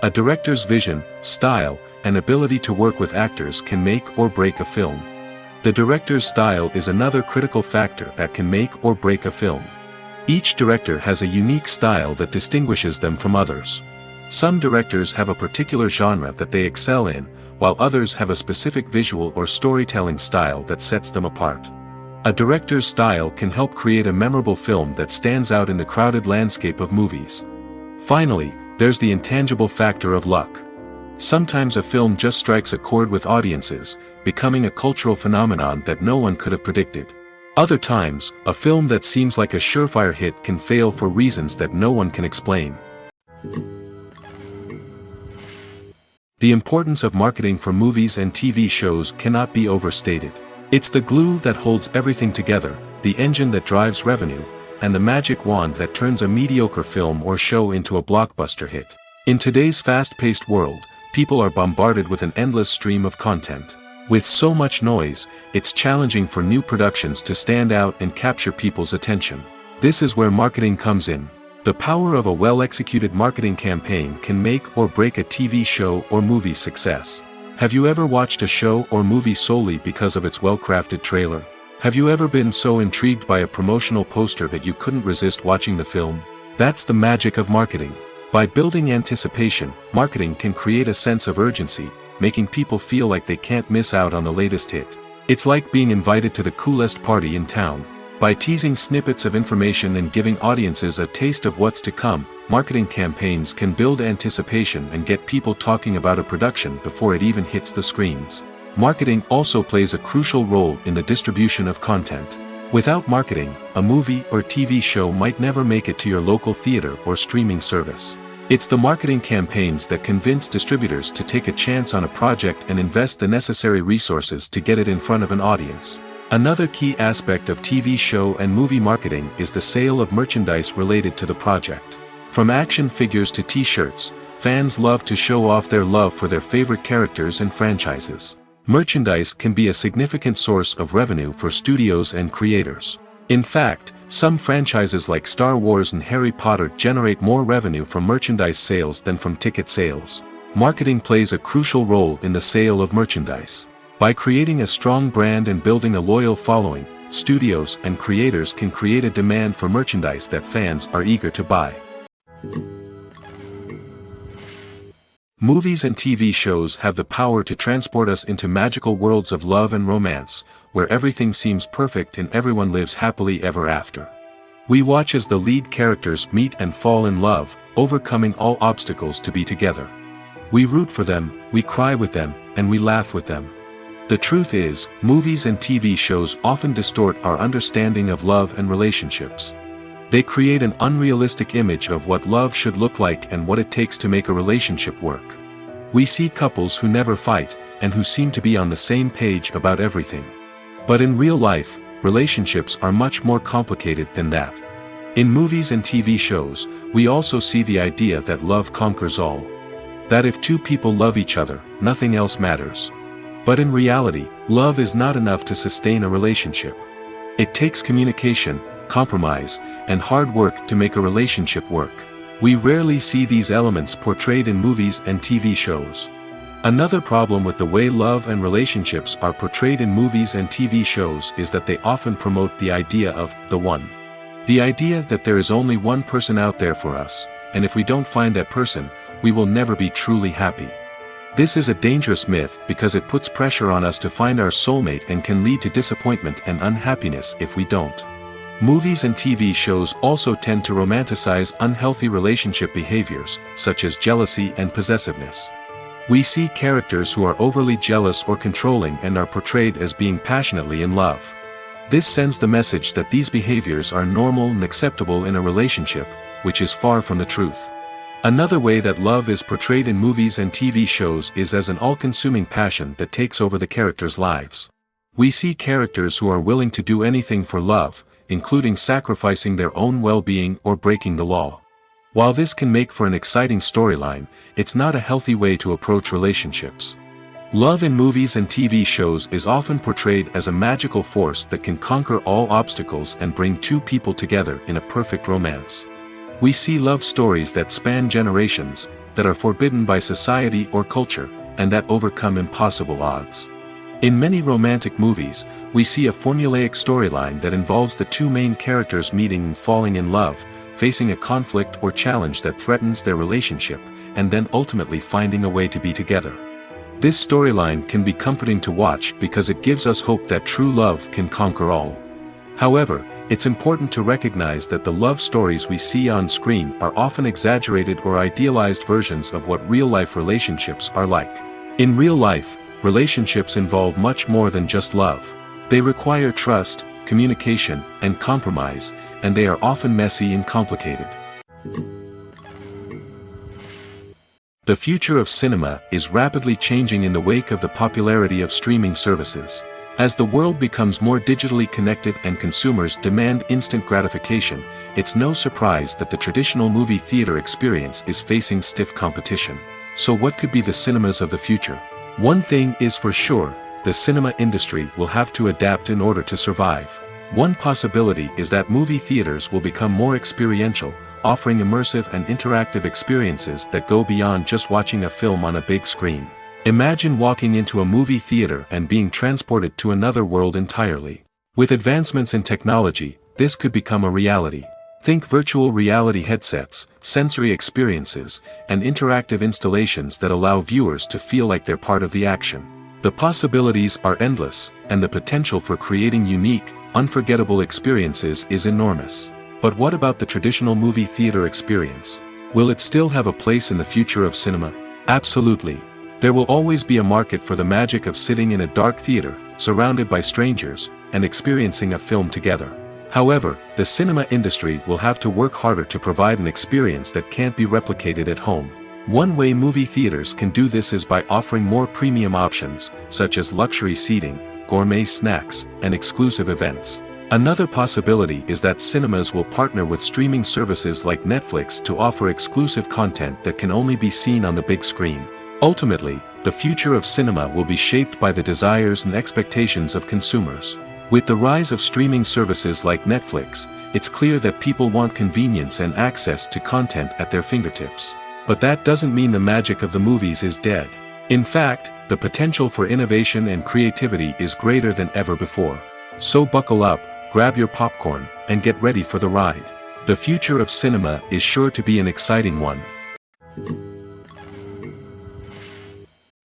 A director's vision, style, and ability to work with actors can make or break a film. The director's style is another critical factor that can make or break a film. Each director has a unique style that distinguishes them from others. Some directors have a particular genre that they excel in, while others have a specific visual or storytelling style that sets them apart. A director's style can help create a memorable film that stands out in the crowded landscape of movies. Finally, there's the intangible factor of luck. Sometimes a film just strikes a chord with audiences, becoming a cultural phenomenon that no one could have predicted. Other times, a film that seems like a surefire hit can fail for reasons that no one can explain. The importance of marketing for movies and TV shows cannot be overstated. It's the glue that holds everything together, the engine that drives revenue, and the magic wand that turns a mediocre film or show into a blockbuster hit. In today's fast-paced world, people are bombarded with an endless stream of content. With so much noise, it's challenging for new productions to stand out and capture people's attention. This is where marketing comes in. The power of a well-executed marketing campaign can make or break a TV show or movie's success. Have you ever watched a show or movie solely because of its well-crafted trailer? Have you ever been so intrigued by a promotional poster that you couldn't resist watching the film? That's the magic of marketing. By building anticipation, marketing can create a sense of urgency, making people feel like they can't miss out on the latest hit. It's like being invited to the coolest party in town. By teasing snippets of information and giving audiences a taste of what's to come, marketing campaigns can build anticipation and get people talking about a production before it even hits the screens. Marketing also plays a crucial role in the distribution of content. Without marketing, a movie or TV show might never make it to your local theater or streaming service. It's the marketing campaigns that convince distributors to take a chance on a project and invest the necessary resources to get it in front of an audience. Another key aspect of TV show and movie marketing is the sale of merchandise related to the project. From action figures to t-shirts, fans love to show off their love for their favorite characters and franchises. Merchandise can be a significant source of revenue for studios and creators. In fact, some franchises like Star Wars and Harry Potter generate more revenue from merchandise sales than from ticket sales. Marketing plays a crucial role in the sale of merchandise. By creating a strong brand and building a loyal following, studios and creators can create a demand for merchandise that fans are eager to buy. Movies and TV shows have the power to transport us into magical worlds of love and romance, where everything seems perfect and everyone lives happily ever after. We watch as the lead characters meet and fall in love, overcoming all obstacles to be together. We root for them, we cry with them, and we laugh with them. The truth is, movies and TV shows often distort our understanding of love and relationships. They create an unrealistic image of what love should look like and what it takes to make a relationship work. We see couples who never fight, and who seem to be on the same page about everything. But in real life, relationships are much more complicated than that. In movies and TV shows, we also see the idea that love conquers all. That if two people love each other, nothing else matters. But in reality, love is not enough to sustain a relationship. It takes communication, compromise, and hard work to make a relationship work. We rarely see these elements portrayed in movies and TV shows. Another problem with the way love and relationships are portrayed in movies and TV shows is that they often promote the idea of the one. The idea that there is only one person out there for us, and if we don't find that person, we will never be truly happy. This is a dangerous myth because it puts pressure on us to find our soulmate and can lead to disappointment and unhappiness if we don't. Movies and TV shows also tend to romanticize unhealthy relationship behaviors, such as jealousy and possessiveness. We see characters who are overly jealous or controlling and are portrayed as being passionately in love. This sends the message that these behaviors are normal and acceptable in a relationship, which is far from the truth. Another way that love is portrayed in movies and TV shows is as an all-consuming passion that takes over the characters' lives. We see characters who are willing to do anything for love, including sacrificing their own well-being or breaking the law. While this can make for an exciting storyline, it's not a healthy way to approach relationships. Love in movies and TV shows is often portrayed as a magical force that can conquer all obstacles and bring two people together in a perfect romance. We see love stories that span generations, that are forbidden by society or culture, and that overcome impossible odds. In many romantic movies, we see a formulaic storyline that involves the two main characters meeting and falling in love, facing a conflict or challenge that threatens their relationship, and then ultimately finding a way to be together. This storyline can be comforting to watch because it gives us hope that true love can conquer all. However, it's important to recognize that the love stories we see on screen are often exaggerated or idealized versions of what real-life relationships are like. In real life, relationships involve much more than just love. They require trust, communication, and compromise, and they are often messy and complicated. The future of cinema is rapidly changing in the wake of the popularity of streaming services. As the world becomes more digitally connected and consumers demand instant gratification, it's no surprise that the traditional movie theater experience is facing stiff competition. So what could be the cinemas of the future? One thing is for sure, the cinema industry will have to adapt in order to survive. One possibility is that movie theaters will become more experiential, offering immersive and interactive experiences that go beyond just watching a film on a big screen. Imagine walking into a movie theater and being transported to another world entirely. With advancements in technology, this could become a reality. Think virtual reality headsets, sensory experiences, and interactive installations that allow viewers to feel like they're part of the action. The possibilities are endless, and the potential for creating unique, unforgettable experiences is enormous. But what about the traditional movie theater experience? Will it still have a place in the future of cinema? Absolutely. There will always be a market for the magic of sitting in a dark theater, surrounded by strangers, and experiencing a film together. However, the cinema industry will have to work harder to provide an experience that can't be replicated at home. One way movie theaters can do this is by offering more premium options, such as luxury seating, gourmet snacks, and exclusive events. Another possibility is that cinemas will partner with streaming services like Netflix to offer exclusive content that can only be seen on the big screen. Ultimately, the future of cinema will be shaped by the desires and expectations of consumers. With the rise of streaming services like Netflix, it's clear that people want convenience and access to content at their fingertips. But that doesn't mean the magic of the movies is dead. In fact, the potential for innovation and creativity is greater than ever before. So buckle up, grab your popcorn, and get ready for the ride. The future of cinema is sure to be an exciting one.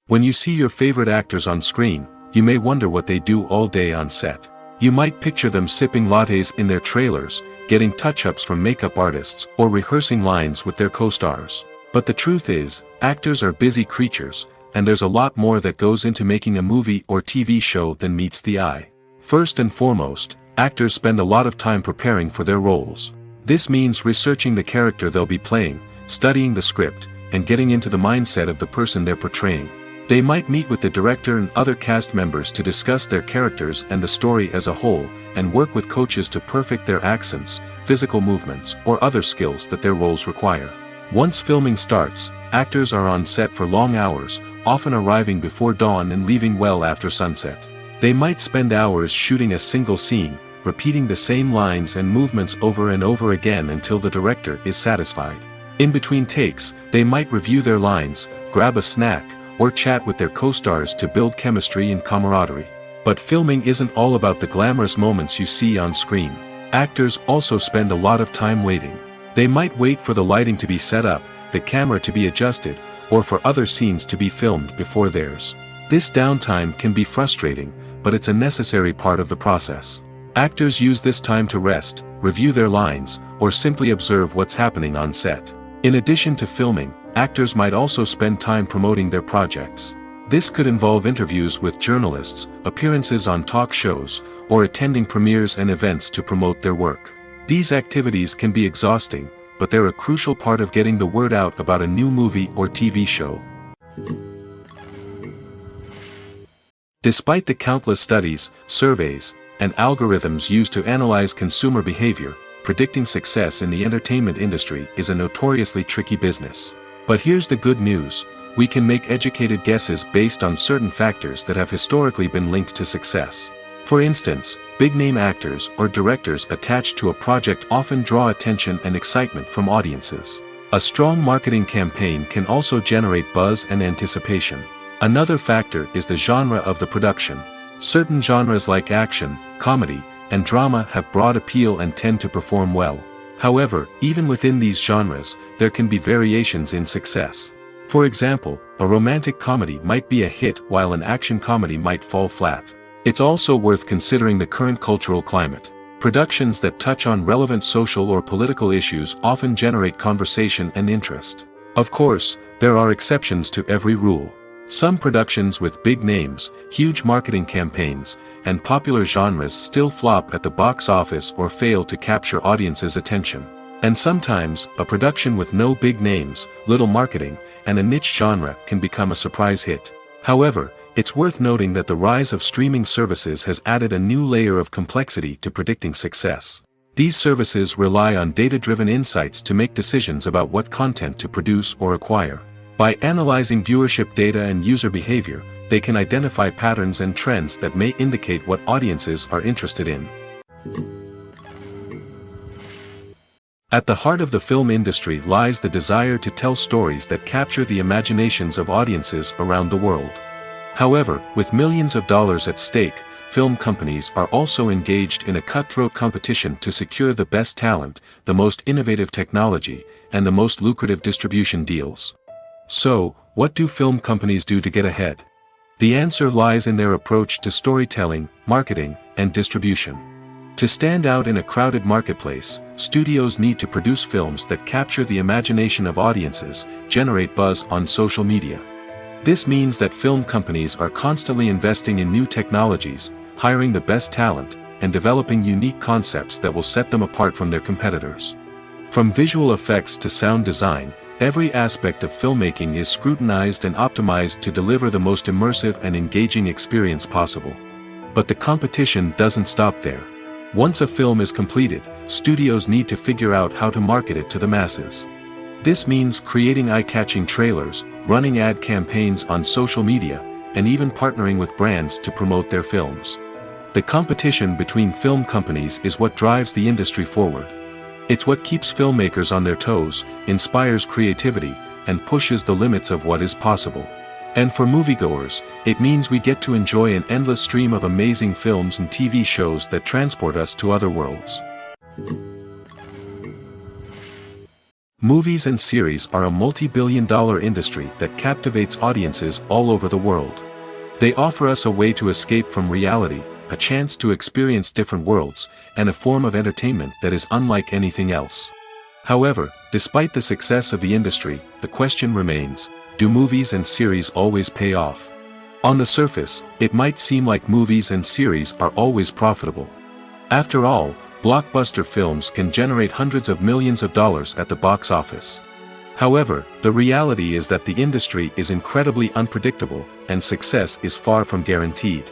When you see your favorite actors on screen, you may wonder what they do all day on set. You might picture them sipping lattes in their trailers, getting touch-ups from makeup artists, or rehearsing lines with their co-stars. But the truth is, actors are busy creatures, and there's a lot more that goes into making a movie or TV show than meets the eye. First and foremost, actors spend a lot of time preparing for their roles. This means researching the character they'll be playing, studying the script, and getting into the mindset of the person they're portraying. They might meet with the director and other cast members to discuss their characters and the story as a whole, and work with coaches to perfect their accents, physical movements, or other skills that their roles require. Once filming starts, actors are on set for long hours, often arriving before dawn and leaving well after sunset. They might spend hours shooting a single scene, repeating the same lines and movements over and over again until the director is satisfied. In between takes, they might review their lines, grab a snack, or chat with their co-stars to build chemistry and camaraderie. But filming isn't all about the glamorous moments you see on screen. Actors also spend a lot of time waiting. They might wait for the lighting to be set up, the camera to be adjusted, or for other scenes to be filmed before theirs. This downtime can be frustrating, but it's a necessary part of the process. Actors use this time to rest, review their lines, or simply observe what's happening on set. In addition to filming, actors might also spend time promoting their projects. This could involve interviews with journalists, appearances on talk shows, or attending premieres and events to promote their work. These activities can be exhausting, but they're a crucial part of getting the word out about a new movie or TV show. Despite the countless studies, surveys, and algorithms used to analyze consumer behavior, predicting success in the entertainment industry is a notoriously tricky business. But here's the good news: we can make educated guesses based on certain factors that have historically been linked to success. For instance, big-name actors or directors attached to a project often draw attention and excitement from audiences. A strong marketing campaign can also generate buzz and anticipation. Another factor is the genre of the production. Certain genres like action, comedy, and drama have broad appeal and tend to perform well. However, even within these genres, there can be variations in success. For example, a romantic comedy might be a hit while an action comedy might fall flat. It's also worth considering the current cultural climate. Productions that touch on relevant social or political issues often generate conversation and interest. Of course, there are exceptions to every rule. Some productions with big names, huge marketing campaigns, and popular genres still flop at the box office or fail to capture audiences' attention. And sometimes, a production with no big names, little marketing, and a niche genre can become a surprise hit. However, it's worth noting that the rise of streaming services has added a new layer of complexity to predicting success. These services rely on data-driven insights to make decisions about what content to produce or acquire. By analyzing viewership data and user behavior, they can identify patterns and trends that may indicate what audiences are interested in. At the heart of the film industry lies the desire to tell stories that capture the imaginations of audiences around the world. However, with millions of dollars at stake, film companies are also engaged in a cutthroat competition to secure the best talent, the most innovative technology, and the most lucrative distribution deals. So, what do film companies do to get ahead? The answer lies in their approach to storytelling, marketing, and distribution. To stand out in a crowded marketplace, studios need to produce films that capture the imagination of audiences, generate buzz on social media. This means that film companies are constantly investing in new technologies, hiring the best talent, and developing unique concepts that will set them apart from their competitors. From visual effects to sound design, every aspect of filmmaking is scrutinized and optimized to deliver the most immersive and engaging experience possible. But the competition doesn't stop there. Once a film is completed, studios need to figure out how to market it to the masses. This means creating eye-catching trailers, running ad campaigns on social media, and even partnering with brands to promote their films. The competition between film companies is what drives the industry forward. It's what keeps filmmakers on their toes, inspires creativity, and pushes the limits of what is possible. And for moviegoers, it means we get to enjoy an endless stream of amazing films and TV shows that transport us to other worlds. Movies and series are a multi-billion-dollar industry that captivates audiences all over the world. They offer us a way to escape from reality, a chance to experience different worlds, and a form of entertainment that is unlike anything else. However, despite the success of the industry, the question remains: do movies and series always pay off? On the surface, it might seem like movies and series are always profitable. After all, blockbuster films can generate hundreds of millions of dollars at the box office. However, the reality is that the industry is incredibly unpredictable, and success is far from guaranteed.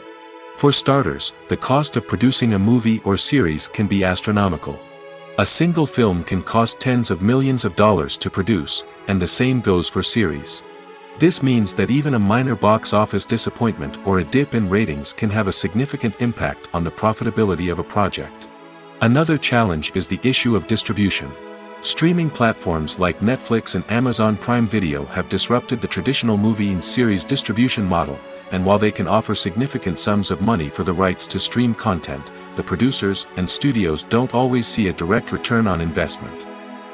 For starters, the cost of producing a movie or series can be astronomical. A single film can cost tens of millions of dollars to produce, and the same goes for series. This means that even a minor box office disappointment or a dip in ratings can have a significant impact on the profitability of a project. Another challenge is the issue of distribution. Streaming platforms like Netflix and Amazon Prime Video have disrupted the traditional movie and series distribution model, and while they can offer significant sums of money for the rights to stream content, the producers and studios don't always see a direct return on investment.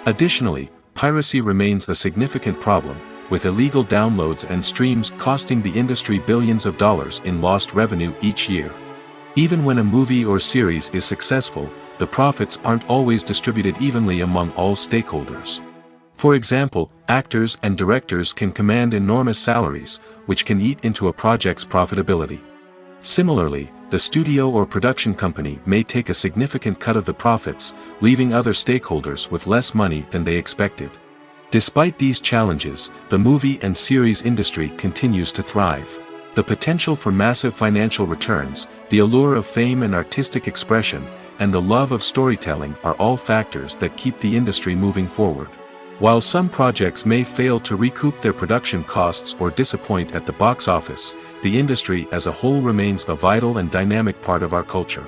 Additionally, piracy remains a significant problem, with illegal downloads and streams costing the industry billions of dollars in lost revenue each year. Even when a movie or series is successful, the profits aren't always distributed evenly among all stakeholders. For example, actors and directors can command enormous salaries, which can eat into a project's profitability. Similarly, the studio or production company may take a significant cut of the profits, leaving other stakeholders with less money than they expected. Despite these challenges, the movie and series industry continues to thrive. The potential for massive financial returns, the allure of fame and artistic expression, and the love of storytelling are all factors that keep the industry moving forward. While some projects may fail to recoup their production costs or disappoint at the box office, the industry as a whole remains a vital and dynamic part of our culture.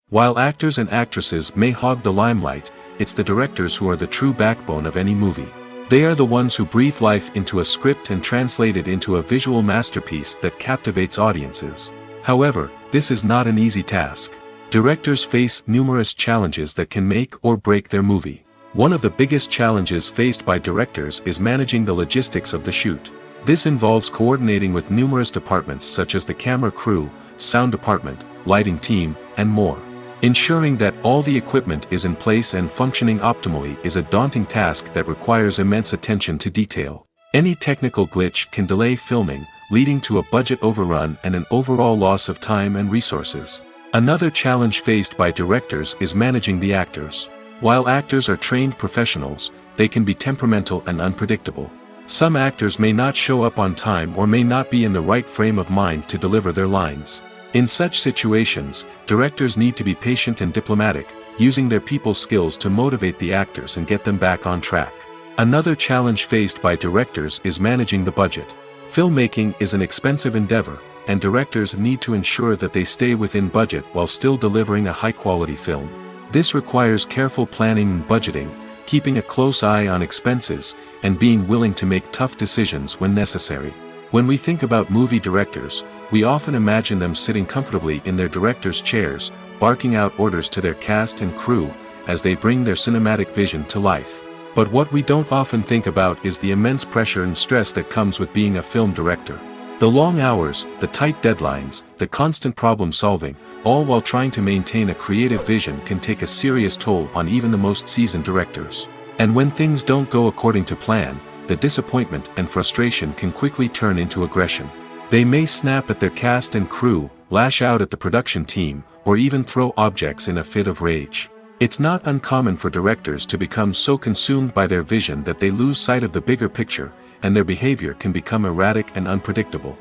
While actors and actresses may hog the limelight, it's the directors who are the true backbone of any movie. They are the ones who breathe life into a script and translate it into a visual masterpiece that captivates audiences. However, this is not an easy task. Directors face numerous challenges that can make or break their movie. One of the biggest challenges faced by directors is managing the logistics of the shoot. This involves coordinating with numerous departments such as the camera crew, sound department, lighting team, and more. Ensuring that all the equipment is in place and functioning optimally is a daunting task that requires immense attention to detail. Any technical glitch can delay filming, leading to a budget overrun and an overall loss of time and resources. Another challenge faced by directors is managing the actors. While actors are trained professionals, they can be temperamental and unpredictable. Some actors may not show up on time or may not be in the right frame of mind to deliver their lines. In such situations, directors need to be patient and diplomatic, using their people skills to motivate the actors and get them back on track. Another challenge faced by directors is managing the budget. Filmmaking is an expensive endeavor, and directors need to ensure that they stay within budget while still delivering a high-quality film. This requires careful planning and budgeting, keeping a close eye on expenses, and being willing to make tough decisions when necessary. When we think about movie directors, we often imagine them sitting comfortably in their director's chairs, barking out orders to their cast and crew, as they bring their cinematic vision to life. But what we don't often think about is the immense pressure and stress that comes with being a film director. The long hours, the tight deadlines, the constant problem solving, all while trying to maintain a creative vision can take a serious toll on even the most seasoned directors. And when things don't go according to plan, the disappointment and frustration can quickly turn into aggression. They may snap at their cast and crew, lash out at the production team, or even throw objects in a fit of rage. It's not uncommon for directors to become so consumed by their vision that they lose sight of the bigger picture, and their behavior can become erratic and unpredictable.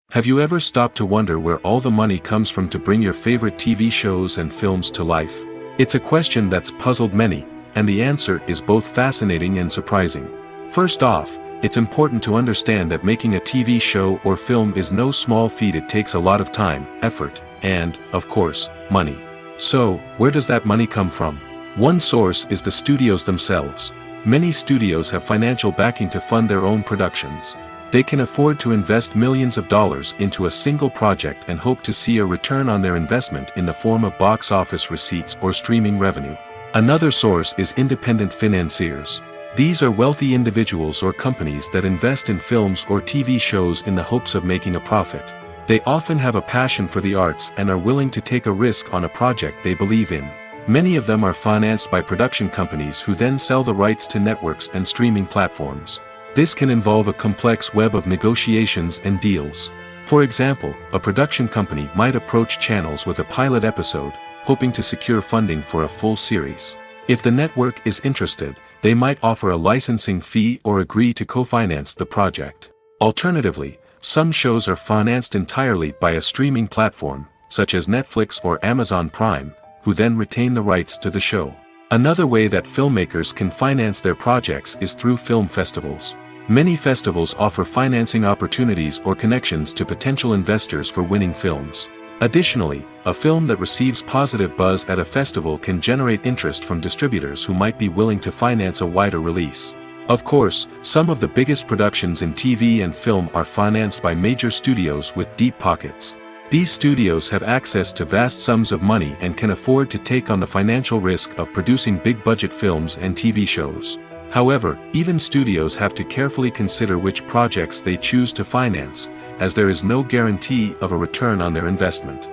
Have you ever stopped to wonder where all the money comes from to bring your favorite TV shows and films to life? It's a question that's puzzled many, and the answer is both fascinating and surprising. First off, it's important to understand that making a TV show or film is no small feat. It takes a lot of time, effort, and, of course, money. So, where does that money come from? One source is the studios themselves. Many studios have financial backing to fund their own productions. They can afford to invest millions of dollars into a single project and hope to see a return on their investment in the form of box office receipts or streaming revenue. Another source is independent financiers. These are wealthy individuals or companies that invest in films or TV shows in the hopes of making a profit. They often have a passion for the arts and are willing to take a risk on a project they believe in. Many of them are financed by production companies who then sell the rights to networks and streaming platforms. This can involve a complex web of negotiations and deals. For example, a production company might approach channels with a pilot episode, hoping to secure funding for a full series. If the network is interested, they might offer a licensing fee or agree to co-finance the project. Alternatively, some shows are financed entirely by a streaming platform, such as Netflix or Amazon Prime, who then retain the rights to the show. Another way that filmmakers can finance their projects is through film festivals. Many festivals offer financing opportunities or connections to potential investors for winning films. Additionally, a film that receives positive buzz at a festival can generate interest from distributors who might be willing to finance a wider release. Of course, some of the biggest productions in TV and film are financed by major studios with deep pockets. These studios have access to vast sums of money and can afford to take on the financial risk of producing big-budget films and TV shows. However, even studios have to carefully consider which projects they choose to finance, as there is no guarantee of a return on their investment.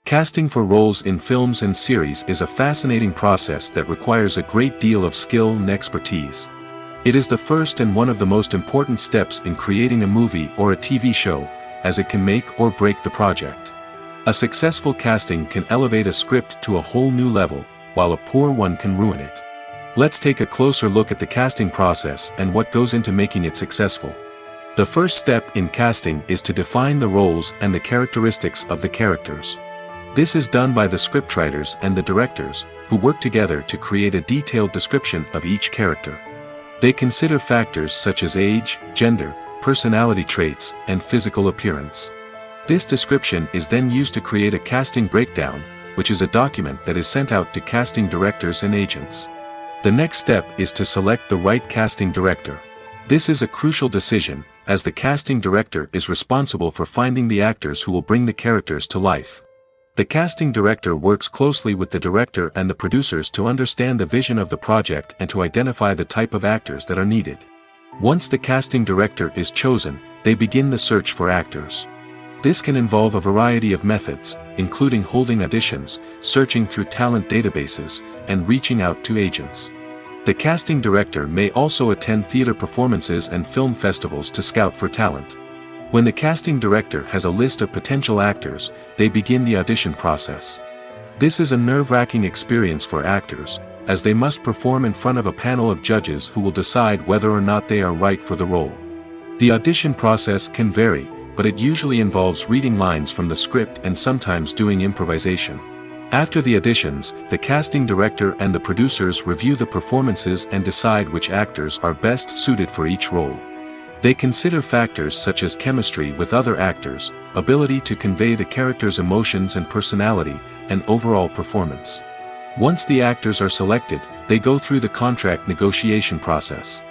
Casting for roles in films and series is a fascinating process that requires a great deal of skill and expertise. It is the first and one of the most important steps in creating a movie or a TV show, as it can make or break the project. A successful casting can elevate a script to a whole new level, while a poor one can ruin it. Let's take a closer look at the casting process and what goes into making it successful. The first step in casting is to define the roles and the characteristics of the characters. This is done by the scriptwriters and the directors, who work together to create a detailed description of each character. They consider factors such as age, gender, personality traits, and physical appearance. This description is then used to create a casting breakdown, which is a document that is sent out to casting directors and agents. The next step is to select the right casting director. This is a crucial decision, as the casting director is responsible for finding the actors who will bring the characters to life. The casting director works closely with the director and the producers to understand the vision of the project and to identify the type of actors that are needed. Once the casting director is chosen, they begin the search for actors. This can involve a variety of methods, including holding auditions, searching through talent databases, and reaching out to agents. The casting director may also attend theater performances and film festivals to scout for talent. When the casting director has a list of potential actors, they begin the audition process. This is a nerve-wracking experience for actors, as they must perform in front of a panel of judges who will decide whether or not they are right for the role. The audition process can vary, but it usually involves reading lines from the script and sometimes doing improvisation. After the auditions, the casting director and the producers review the performances and decide which actors are best suited for each role. They consider factors such as chemistry with other actors, ability to convey the character's emotions and personality, and overall performance. Once the actors are selected, they go through the contract negotiation process.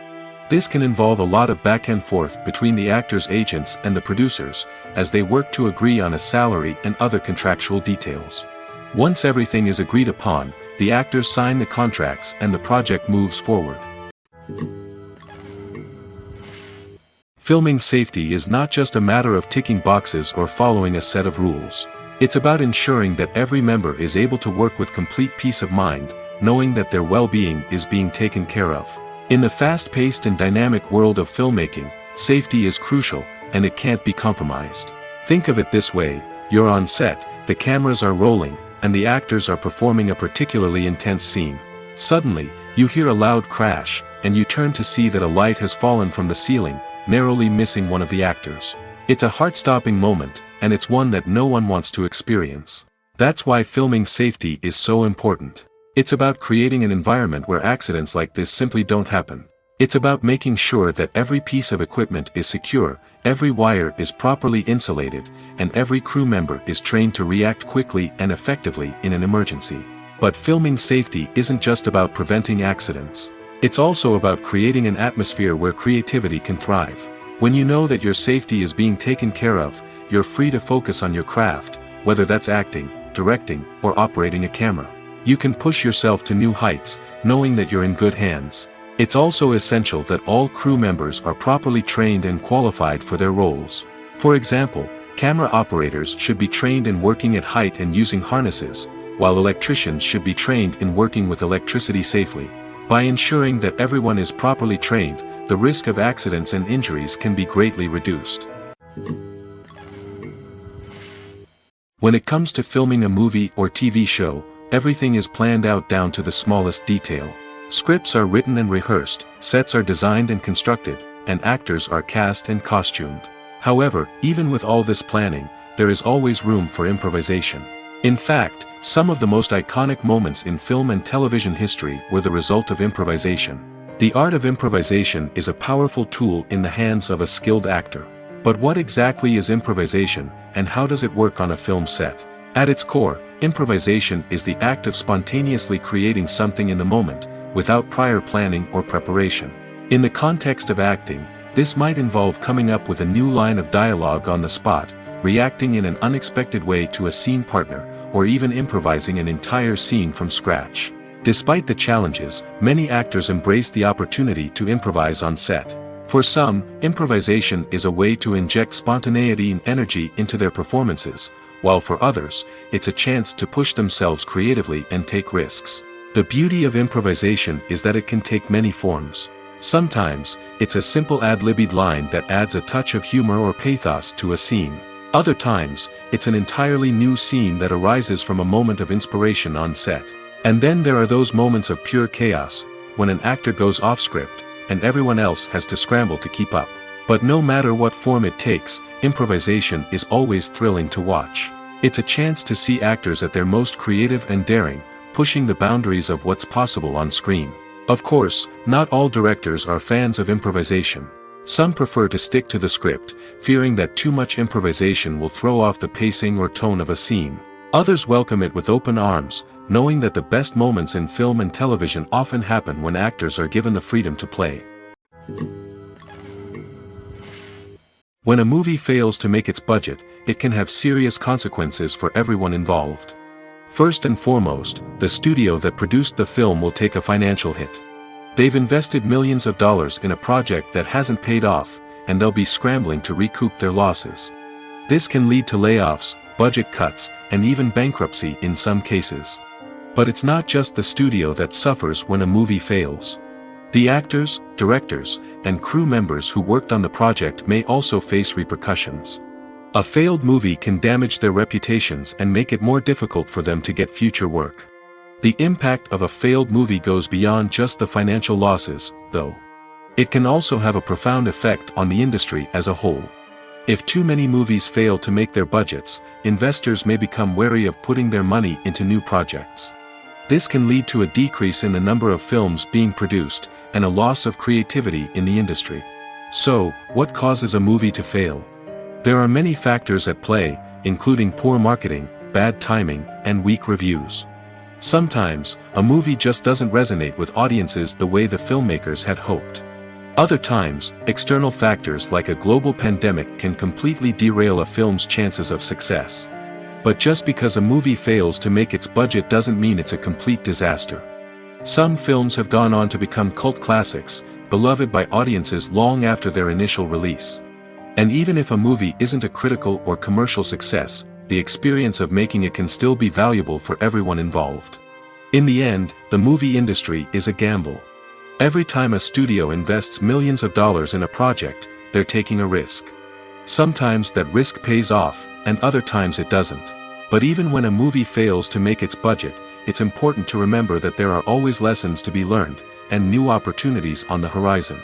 This can involve a lot of back and forth between the actors' agents and the producers, as they work to agree on a salary and other contractual details. Once everything is agreed upon, the actors sign the contracts and the project moves forward. Filming safety is not just a matter of ticking boxes or following a set of rules. It's about ensuring that every member is able to work with complete peace of mind, knowing that their well-being is being taken care of. In the fast-paced and dynamic world of filmmaking, safety is crucial, and it can't be compromised. Think of it this way: you're on set, the cameras are rolling, and the actors are performing a particularly intense scene. Suddenly, you hear a loud crash, and you turn to see that a light has fallen from the ceiling, narrowly missing one of the actors. It's a heart-stopping moment, and it's one that no one wants to experience. That's why filming safety is so important. It's about creating an environment where accidents like this simply don't happen. It's about making sure that every piece of equipment is secure, every wire is properly insulated, and every crew member is trained to react quickly and effectively in an emergency. But filming safety isn't just about preventing accidents. It's also about creating an atmosphere where creativity can thrive. When you know that your safety is being taken care of, you're free to focus on your craft, whether that's acting, directing, or operating a camera. You can push yourself to new heights, knowing that you're in good hands. It's also essential that all crew members are properly trained and qualified for their roles. For example, camera operators should be trained in working at height and using harnesses, while electricians should be trained in working with electricity safely. By ensuring that everyone is properly trained, the risk of accidents and injuries can be greatly reduced. When it comes to filming a movie or TV show, everything is planned out down to the smallest detail. Scripts are written and rehearsed, sets are designed and constructed, and actors are cast and costumed. However, even with all this planning, there is always room for improvisation. In fact, some of the most iconic moments in film and television history were the result of improvisation. The art of improvisation is a powerful tool in the hands of a skilled actor. But what exactly is improvisation, and how does it work on a film set? At its core, improvisation is the act of spontaneously creating something in the moment, without prior planning or preparation. In the context of acting, this might involve coming up with a new line of dialogue on the spot, reacting in an unexpected way to a scene partner, or even improvising an entire scene from scratch. Despite the challenges, many actors embrace the opportunity to improvise on set. For some, improvisation is a way to inject spontaneity and energy into their performances, while for others, it's a chance to push themselves creatively and take risks. The beauty of improvisation is that it can take many forms. Sometimes, it's a simple ad-libbed line that adds a touch of humor or pathos to a scene. Other times, it's an entirely new scene that arises from a moment of inspiration on set. And then there are those moments of pure chaos, when an actor goes off script, and everyone else has to scramble to keep up. But no matter what form it takes, improvisation is always thrilling to watch. It's a chance to see actors at their most creative and daring, pushing the boundaries of what's possible on screen. Of course, not all directors are fans of improvisation. Some prefer to stick to the script, fearing that too much improvisation will throw off the pacing or tone of a scene. Others welcome it with open arms, knowing that the best moments in film and television often happen when actors are given the freedom to play. When a movie fails to make its budget, it can have serious consequences for everyone involved. First and foremost, the studio that produced the film will take a financial hit. They've invested millions of dollars in a project that hasn't paid off, and they'll be scrambling to recoup their losses. This can lead to layoffs, budget cuts, and even bankruptcy in some cases. But it's not just the studio that suffers when a movie fails. The actors, directors, and crew members who worked on the project may also face repercussions. A failed movie can damage their reputations and make it more difficult for them to get future work. The impact of a failed movie goes beyond just the financial losses, though. It can also have a profound effect on the industry as a whole. If too many movies fail to make their budgets, investors may become wary of putting their money into new projects. This can lead to a decrease in the number of films being produced, and a loss of creativity in the industry. So, what causes a movie to fail? There are many factors at play, including poor marketing, bad timing, and weak reviews. Sometimes, a movie just doesn't resonate with audiences the way the filmmakers had hoped. Other times, external factors like a global pandemic can completely derail a film's chances of success. But just because a movie fails to make its budget doesn't mean it's a complete disaster. Some films have gone on to become cult classics, beloved by audiences long after their initial release. And even if a movie isn't a critical or commercial success, the experience of making it can still be valuable for everyone involved. In the end, the movie industry is a gamble. Every time a studio invests millions of dollars in a project, they're taking a risk. Sometimes that risk pays off, and other times it doesn't. But even when a movie fails to make its budget, it's important to remember that there are always lessons to be learned, and new opportunities on the horizon.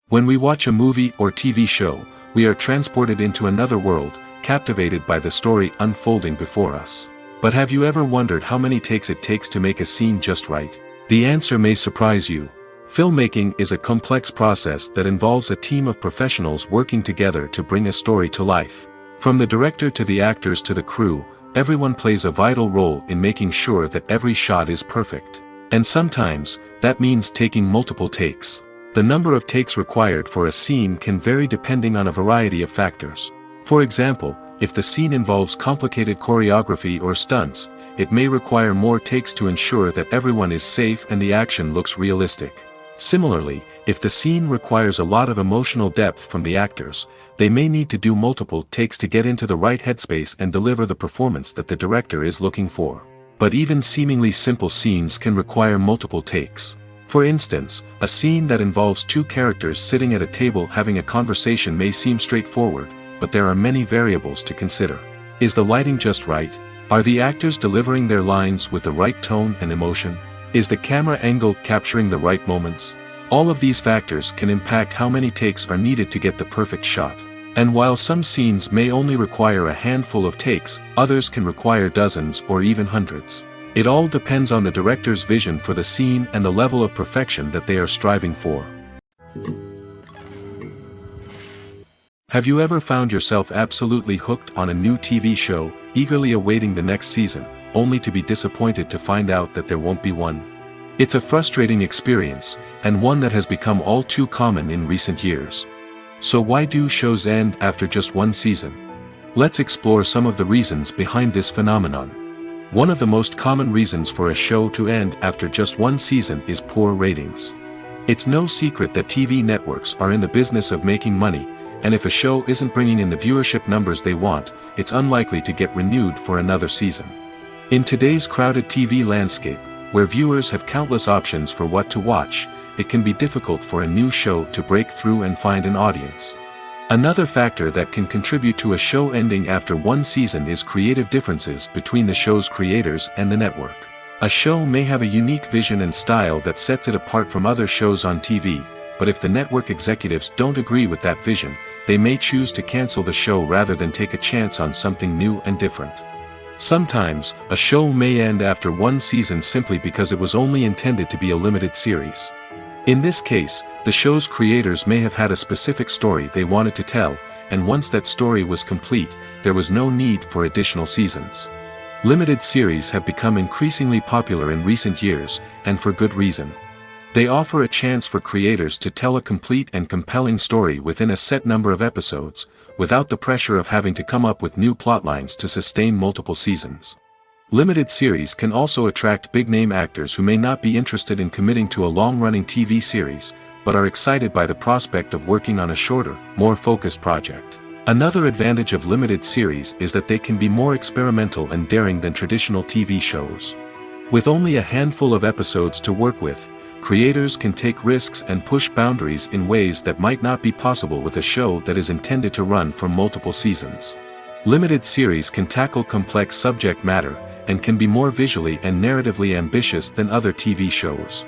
When we watch a movie or TV show, we are transported into another world, captivated by the story unfolding before us. But have you ever wondered how many takes it takes to make a scene just right? The answer may surprise you. Filmmaking is a complex process that involves a team of professionals working together to bring a story to life. From the director to the actors to the crew, everyone plays a vital role in making sure that every shot is perfect. And sometimes, that means taking multiple takes. The number of takes required for a scene can vary depending on a variety of factors. For example, if the scene involves complicated choreography or stunts, it may require more takes to ensure that everyone is safe and the action looks realistic. Similarly, if the scene requires a lot of emotional depth from the actors, they may need to do multiple takes to get into the right headspace and deliver the performance that the director is looking for. But even seemingly simple scenes can require multiple takes. For instance, a scene that involves two characters sitting at a table having a conversation may seem straightforward, but there are many variables to consider. Is the lighting just right? Are the actors delivering their lines with the right tone and emotion? Is the camera angle capturing the right moments? All of these factors can impact how many takes are needed to get the perfect shot. And while some scenes may only require a handful of takes, others can require dozens or even hundreds. It all depends on the director's vision for the scene and the level of perfection that they are striving for. Have you ever found yourself absolutely hooked on a new TV show, eagerly awaiting the next season, only to be disappointed to find out that there won't be one? It's a frustrating experience, and one that has become all too common in recent years. So why do shows end after just one season? Let's explore some of the reasons behind this phenomenon. One of the most common reasons for a show to end after just one season is poor ratings. It's no secret that TV networks are in the business of making money, and if a show isn't bringing in the viewership numbers they want, it's unlikely to get renewed for another season. In today's crowded TV landscape, where viewers have countless options for what to watch, it can be difficult for a new show to break through and find an audience. Another factor that can contribute to a show ending after one season is creative differences between the show's creators and the network. A show may have a unique vision and style that sets it apart from other shows on TV, but if the network executives don't agree with that vision, they may choose to cancel the show rather than take a chance on something new and different. Sometimes, a show may end after one season simply because it was only intended to be a limited series. In this case, the show's creators may have had a specific story they wanted to tell, and once that story was complete, there was no need for additional seasons. Limited series have become increasingly popular in recent years, and for good reason. They offer a chance for creators to tell a complete and compelling story within a set number of episodes, without the pressure of having to come up with new plotlines to sustain multiple seasons. Limited series can also attract big-name actors who may not be interested in committing to a long-running TV series, but are excited by the prospect of working on a shorter, more focused project. Another advantage of limited series is that they can be more experimental and daring than traditional TV shows. With only a handful of episodes to work with, creators can take risks and push boundaries in ways that might not be possible with a show that is intended to run for multiple seasons. Limited series can tackle complex subject matter, and can be more visually and narratively ambitious than other TV shows.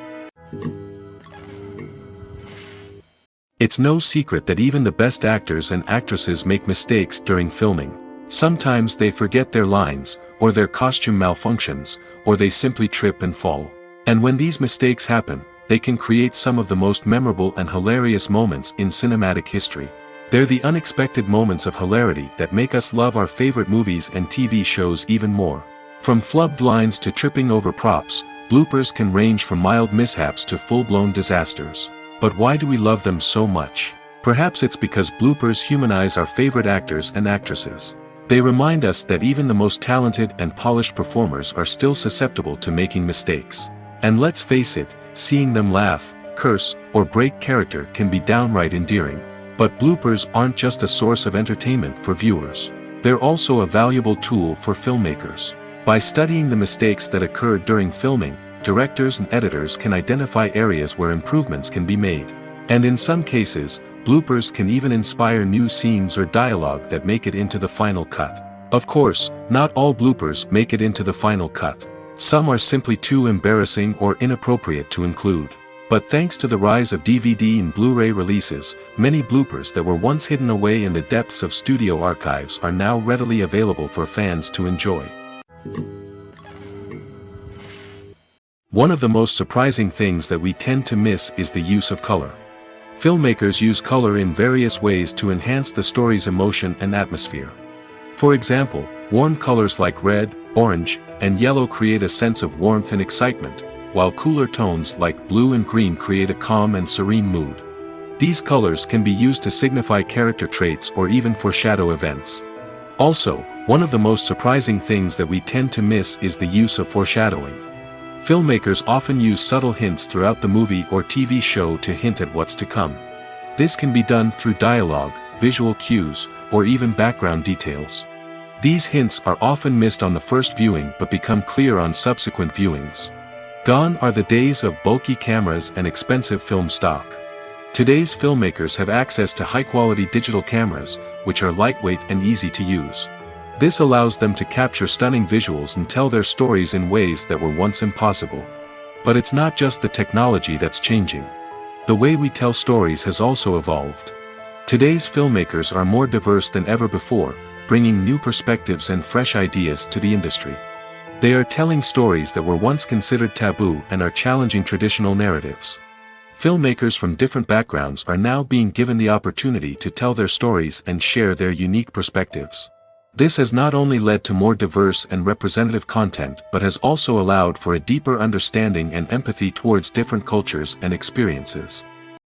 It's no secret that even the best actors and actresses make mistakes during filming. Sometimes they forget their lines, or their costume malfunctions, or they simply trip and fall. And when these mistakes happen, they can create some of the most memorable and hilarious moments in cinematic history. They're the unexpected moments of hilarity that make us love our favorite movies and TV shows even more. From flubbed lines to tripping over props, bloopers can range from mild mishaps to full-blown disasters. But why do we love them so much? Perhaps it's because bloopers humanize our favorite actors and actresses. They remind us that even the most talented and polished performers are still susceptible to making mistakes. And let's face it, seeing them laugh, curse, or break character can be downright endearing. But bloopers aren't just a source of entertainment for viewers. They're also a valuable tool for filmmakers. By studying the mistakes that occurred during filming, directors and editors can identify areas where improvements can be made. And in some cases, bloopers can even inspire new scenes or dialogue that make it into the final cut. Of course, not all bloopers make it into the final cut. Some are simply too embarrassing or inappropriate to include. But thanks to the rise of DVD and Blu-ray releases, many bloopers that were once hidden away in the depths of studio archives are now readily available for fans to enjoy. One of the most surprising things that we tend to miss is the use of color. Filmmakers use color in various ways to enhance the story's emotion and atmosphere. For example, warm colors like red, orange, and yellow create a sense of warmth and excitement, while cooler tones like blue and green create a calm and serene mood. These colors can be used to signify character traits or even foreshadow events. Also, one of the most surprising things that we tend to miss is the use of foreshadowing. Filmmakers often use subtle hints throughout the movie or TV show to hint at what's to come. This can be done through dialogue, visual cues, or even background details. These hints are often missed on the first viewing but become clear on subsequent viewings. Gone are the days of bulky cameras and expensive film stock. Today's filmmakers have access to high-quality digital cameras, which are lightweight and easy to use. This allows them to capture stunning visuals and tell their stories in ways that were once impossible. But it's not just the technology that's changing. The way we tell stories has also evolved. Today's filmmakers are more diverse than ever before, bringing new perspectives and fresh ideas to the industry. They are telling stories that were once considered taboo and are challenging traditional narratives. Filmmakers from different backgrounds are now being given the opportunity to tell their stories and share their unique perspectives. This has not only led to more diverse and representative content but has also allowed for a deeper understanding and empathy towards different cultures and experiences.